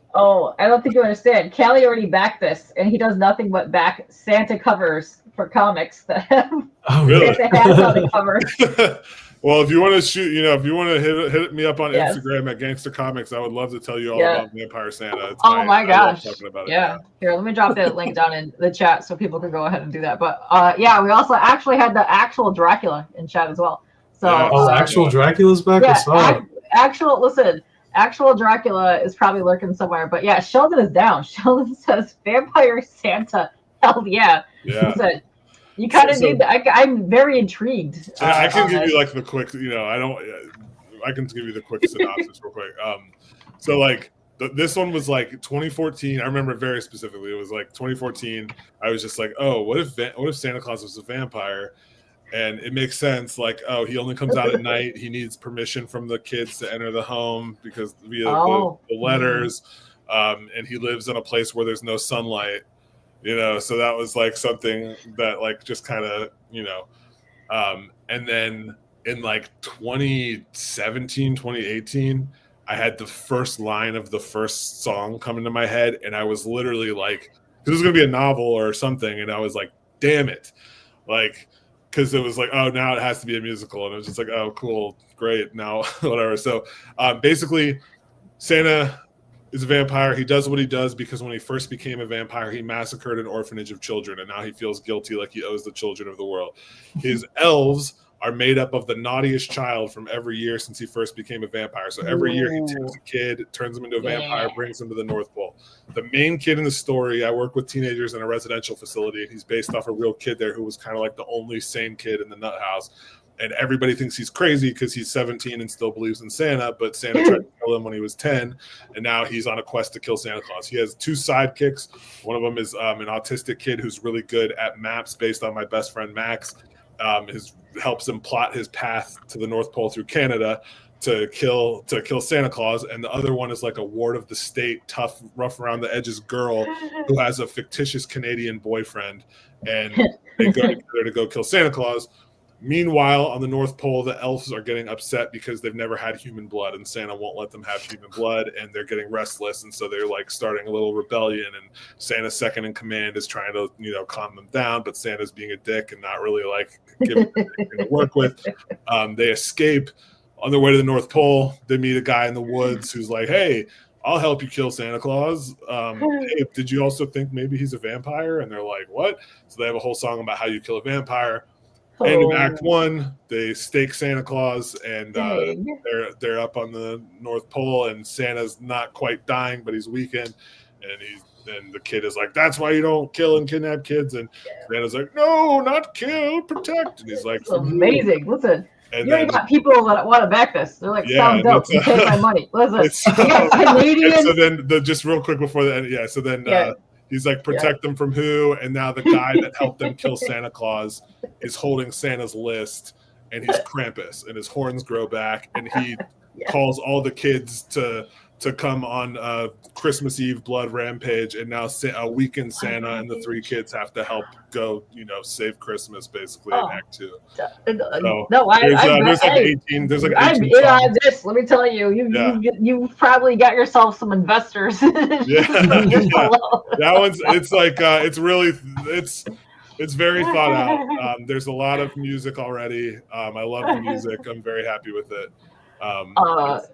I don't think you understand. Callie already backed this, and he does nothing but back Santa covers for comics that have Santa hats on the cover. Well, if you want to shoot, if you want to hit me up on Instagram at Gangster Comics, I would love to tell you all about Vampire Santa. My gosh. Talking about it. Here, let me drop that link down in the chat so people can go ahead and do that. But we also actually had the actual Dracula in chat as well. So actual Dracula's back? Actual Dracula is probably lurking somewhere. But yeah, Sheldon is down. Sheldon says Vampire Santa. Hell yeah. Yeah. Listen, you kind of need that. I'm very intrigued. I can give you like the quick, I can give you the quick synopsis real quick. So like this one was like 2014. I remember very specifically. It was like 2014. I was just like, oh, what if Santa Claus was a vampire? And it makes sense. Like, oh, he only comes out at night. He needs permission from the kids to enter the home because via the letters. And he lives in a place where there's no sunlight. So that was like something that like just kind of, and then in like 2017, 2018, I had the first line of the first song come into my head. And I was literally like, this was going to be a novel or something. And I was like, damn it. Like, because it was like, oh, now it has to be a musical. And it was just like, oh, cool, great, now whatever. So basically, Santa is a vampire. He does what he does because when he first became a vampire, he massacred an orphanage of children, and now he feels guilty like he owes the children of the world. His elves are made up of the naughtiest child from every year since he first became a vampire. So every year he takes a kid, turns him into a vampire, brings him to the North Pole. The main kid in the story, I work with teenagers in a residential facility, and he's based off a real kid there who was kind of like the only sane kid in the nut house. and everybody thinks he's crazy because he's 17 and still believes in Santa, but Santa tried to kill him when he was 10, and now he's on a quest to kill Santa Claus. He has 2 sidekicks. One of them is an autistic kid who's really good at maps based on my best friend Max. Helps him plot his path to the North Pole through Canada to kill Santa Claus, and the other one is like a ward of the state, tough, rough around the edges girl who has a fictitious Canadian boyfriend, and they go together to go kill Santa Claus. Meanwhile, on the North Pole, the elves are getting upset because they've never had human blood, and Santa won't let them have human blood, and they're getting restless, and so they're like starting a little rebellion, and Santa's second in command is trying to, calm them down, but Santa's being a dick and not really like giving them anything to work with. They escape. On their way to the North Pole, they meet a guy in the woods who's like, "Hey, I'll help you kill Santa Claus. Hey, did you also think maybe he's a vampire?" And they're like, "What?" So they have a whole song about how you kill a vampire. End of Act 1, they stake Santa Claus, and they're up on the North Pole, and Santa's not quite dying, but he's weakened, and the kid is like, "That's why you don't kill and kidnap kids." And Santa's like, "No, not kill, protect." And he's like, "It's amazing. Listen, and you already got people that want to back this. They're like, sound dope. You take my money. Listen, Canadians." So then, just real quick before the end, so then he's like, "Protect them from who?" And now the guy that helped them kill Santa Claus is holding Santa's list, and he's Krampus, and his horns grow back, and he calls all the kids to come on Christmas Eve blood rampage, and now a weakened Santa and the 3 kids have to help go, save Christmas basically in Act 2. So there's like 18. There's like 18 I'm in on this. Let me tell you, you probably got yourself some investors. That one's it's very thought out. There's a lot of music already. I love the music. I'm very happy with it.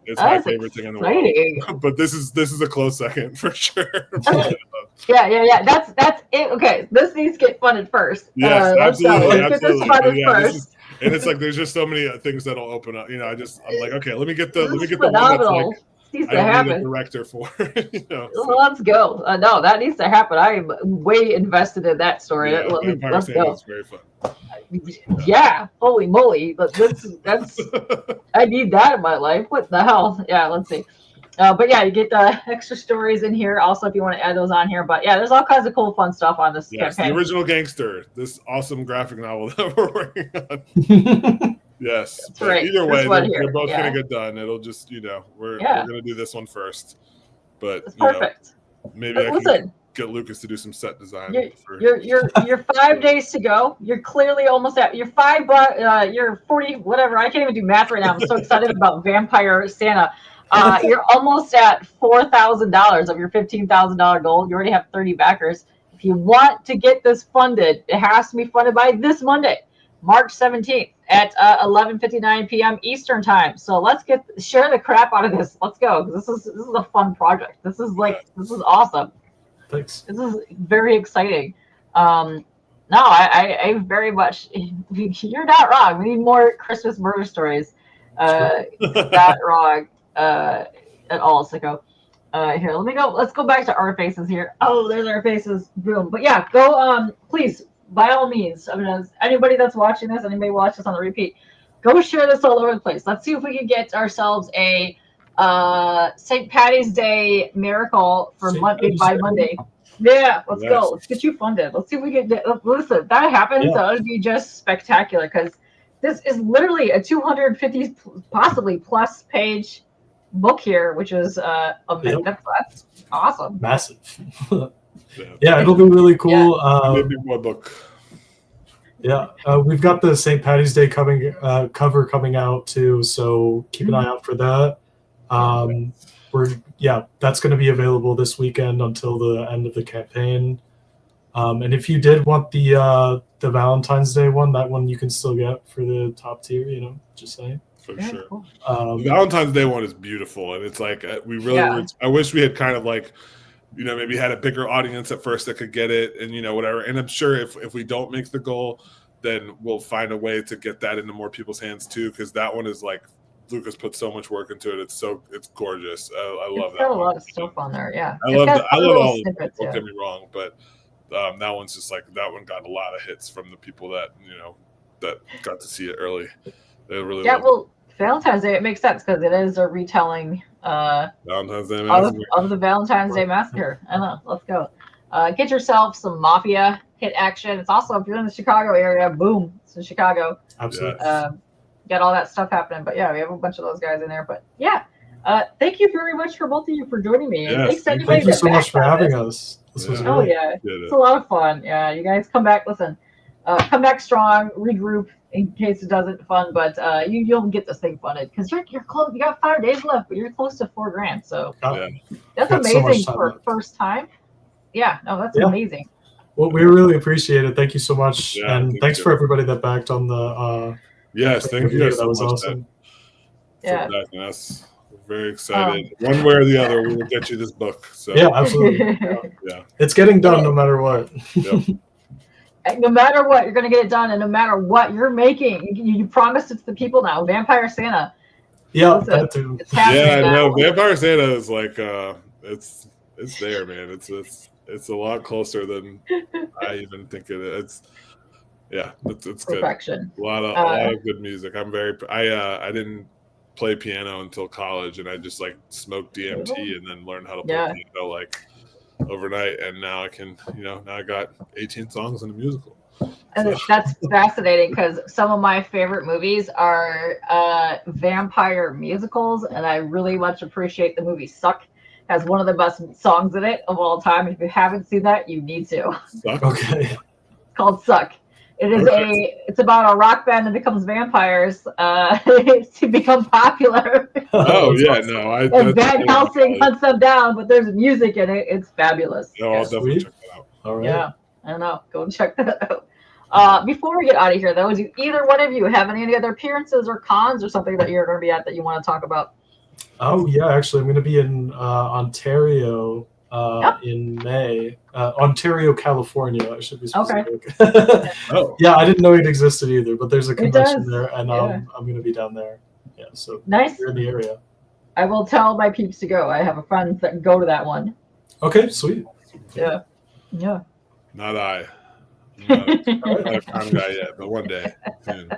It's my favorite thing in the world. But this is a close second for sure. Yeah. That's it. Okay, this needs to get funded first. Yes, absolutely. Get this funded first. And it's like there's just so many things that'll open up. I'm like, okay, let me get the one that's like, needs I to happen. need a director for. Let's go. No, that needs to happen. I'm way invested in that story. Let's go. It's very fun. Yeah, holy moly! But that's I need that in my life. What the hell? Yeah, let's see. But yeah, you get the extra stories in here. Also, if you want to add those on here. But yeah, there's all kinds of cool, fun stuff on this campaign. The original Gangster, this awesome graphic novel that we're working on. Yes, but right. Either way, they're both gonna get done. It'll just, we're gonna do this one first. But it's perfect. Maybe I can get Lukas to do some set design. You're 5 days to go. You're clearly almost at your you're 40, whatever. I can't even do math right now. I'm so excited about Vampire Santa. You're almost at $4,000 of your $15,000 goal. You already have 30 backers. If you want to get this funded, it has to be funded by this Monday, March 17th at 11:59 p.m. Eastern time. So let's share the crap out of this. Let's go. This is a fun project. This is awesome. Thanks. This is very exciting. No, I very much. You're not wrong. We need more Christmas murder stories. Not wrong at all, Sicko. Here, let me go. Let's go back to our faces here. Oh, there's our faces. Boom. But yeah, go. Please, by all means. I mean, anybody that's watching this, anybody watch this on the repeat, go share this all over the place. Let's see if we can get ourselves a St. Patty's Day miracle for Monday by Monday. Yeah, let's go. Let's get you funded. Let's see if we can. Listen, if that happens, that would be just spectacular because this is literally a 250 possibly plus page book here, which is that's awesome. Massive. Yeah, it'll be really cool. Maybe more book. Yeah, we've got the St. Patty's Day cover coming out too, so keep an eye out for that. That's going to be available this weekend until the end of the campaign. And if you did want the Valentine's Day one, that one you can still get for the top tier. Just saying. For sure. Cool. The Valentine's Day one is beautiful, and it's like we really. I wish we had kind of like, maybe had a bigger audience at first that could get it, and whatever. And I'm sure if we don't make the goal, then we'll find a way to get that into more people's hands too, because that one is like. Lukas put so much work into it. It's gorgeous. I love that. Got a lot of stuff on there. Yeah, I love all of it. Don't get me wrong, but that one's just like that one got a lot of hits from the people that that got to see it early. They really Yeah, loved well, Valentine's Day, it makes sense because it is a retelling Valentine's Day Massacre. of the Valentine's Day Massacre. I know. Let's go. Get yourself some Mafia hit action. It's also, if you're in the Chicago area, boom, it's in Chicago. Absolutely. Got all that stuff happening. But yeah, we have a bunch of those guys in there. But yeah, thank you very much for both of you for joining me. And Yes, thanks to thank everybody Thank you that so much for backed on having this. us. This was Yeah. Oh great. yeah, Did it's it. a lot of fun. Yeah, you guys come back. Listen, come back strong. Regroup in case it doesn't fun, but you'll get this thing funded because you're close. You got 5 days left, but you're close to $4,000. So Yeah. that's Got so much amazing time for left. first time. Yeah, no, that's Yeah. amazing. Well, we really appreciate it. Thank you so much, Yeah, and thank thanks you. for everybody that backed on the. Yes, thank you video. guys so That was much awesome. Yeah. for backing us. We're very excited. One way or the other, we will get you this book. So Yeah, absolutely. yeah. It's getting done no matter what. No matter what, you're gonna get it done, and no matter what you're making, you promised it to the people now. Vampire Santa. Yeah, Listen, that too. it's happening Yeah, now. no, Vampire Santa is like it's there, man. It's a lot closer than I even think it is. It's good. Perfection. A lot of good music. I didn't play piano until college, and I just like smoked DMT and then learned how to play piano like overnight, and now I can, now I got 18 songs in a musical. And that's fascinating because some of my favorite movies are vampire musicals, and I really much appreciate the movie Suck. Has one of the best songs in it of all time. If you haven't seen that, you need to. Suck? Okay. It's called Suck. It is it's about a rock band that becomes vampires to become popular. Oh That's yeah, awesome. no, And Van Helsing hunts them down, but there's music in it. It's fabulous. No, I'll definitely Sweet. check that out. All right. Yeah, I don't know. Go and check that out. Before we get out of here, though, is either one of you have any other appearances or cons or something that you're going to be at that you want to talk about? Oh yeah, actually, I'm going to be in Ontario in May. Ontario, California. I should be specific. Oh. Yeah, I didn't know it existed either, but there's a convention does. there, and Yeah. I'm going to be down there. Yeah, so Nice. you're in the area. I will tell my peeps to go. I have a friend that go to that one. Okay, sweet. Yeah. Not I. I'm not a con guy yet, but one day. Soon.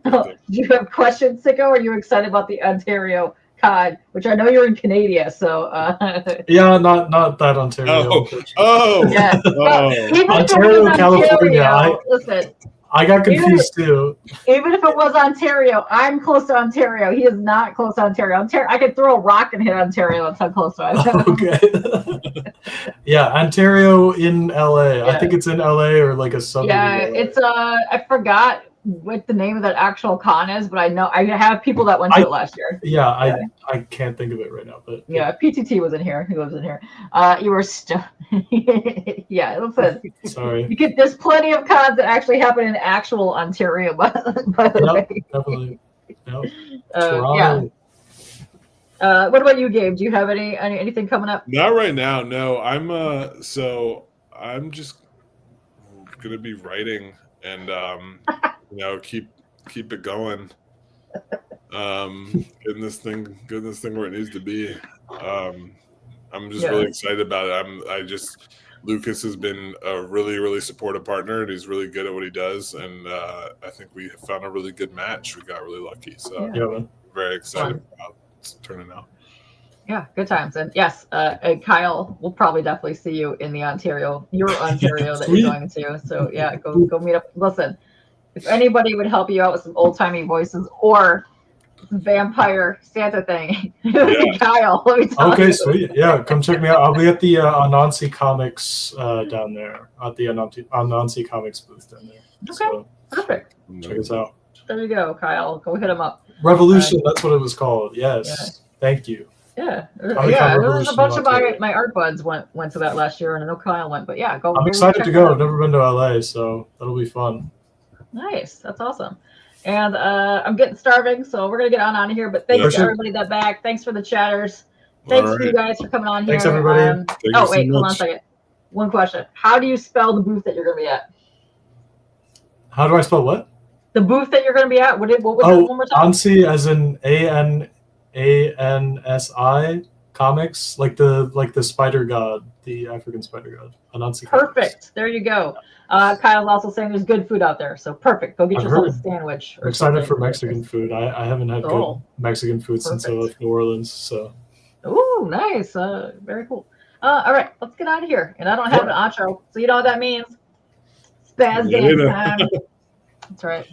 Do you have questions, Sicko? Or are you excited about the Ontario Con, which I know you're in Canada, so Yeah, not that Ontario. Oh. yeah. Oh. Even if it Ontario, was California. Listen, I got confused too. even if it was Ontario, I'm close to Ontario. He is not close to Ontario. I could throw a rock and hit Ontario. That's how close I am. Okay. Yeah, Ontario in LA. I Yeah. think it's in LA or like a suburb. Yeah, of LA. it's I forgot what the name of that actual con is, but I know I have people that went to it last year. Yeah, I can't think of it right now, but Yeah, PTT was in here. He lives in here. You were still. Yeah, listen. sorry. There's plenty of cons that actually happen in actual Ontario, by the way. Definitely. Yep. Yeah. What about you, Gabe? Do you have anything coming up? Not right now. No, I'm just gonna be writing and keep it going. Getting this thing where it needs to be. I'm just really excited about it. Lukas has been a really, really supportive partner, and he's really good at what he does. And I think we have found a really good match. We got really lucky, so Yeah, man. very excited about it's turning out. Yeah, good times. And yes, and Kyle, we'll probably definitely see you in the Ontario that you're going to. So yeah, go meet up. Listen, if anybody would help you out with some old timey voices or vampire Santa thing, Kyle, let me tell you. Okay, sweet. Yeah, come check me out. I'll be at the Anansi Comics down there, at the Anansi Comics booth down there. Okay, So perfect. check us out. There you go, Kyle. Go hit him up. Revolution, that's what it was called. Yes. Thank you. Yeah, Comic-Con there was a Revolution bunch of Ontario. my art buds went to that last year, and I know Kyle went. But yeah, go. I'm excited to go. I've never been to LA, so that'll be fun. Nice, that's awesome. And I'm getting starving, so we're gonna get on out of here. But thanks to everybody that back. Thanks for the chatters. Thanks for you guys for coming on here. Thanks, everybody. Thank you so hold on a much. second. One question: how do you spell the booth that you're gonna be at? How do I spell what? The booth that you're gonna be at. What was it? One more time. Ansi as in ANANSI comics, like the spider god, the African spider god. Anansi Comics. Perfect. There you go. Kyle's also saying there's good food out there, so perfect. Go get I've yourself a heard. sandwich. I'm excited for Mexican food. I haven't had Oh, good Mexican food since I perfect. left New Orleans. So. Ooh, nice. Very cool. All right, let's get out of here. And I don't have an outro, so you know what that means. Spaz dance time. That's right.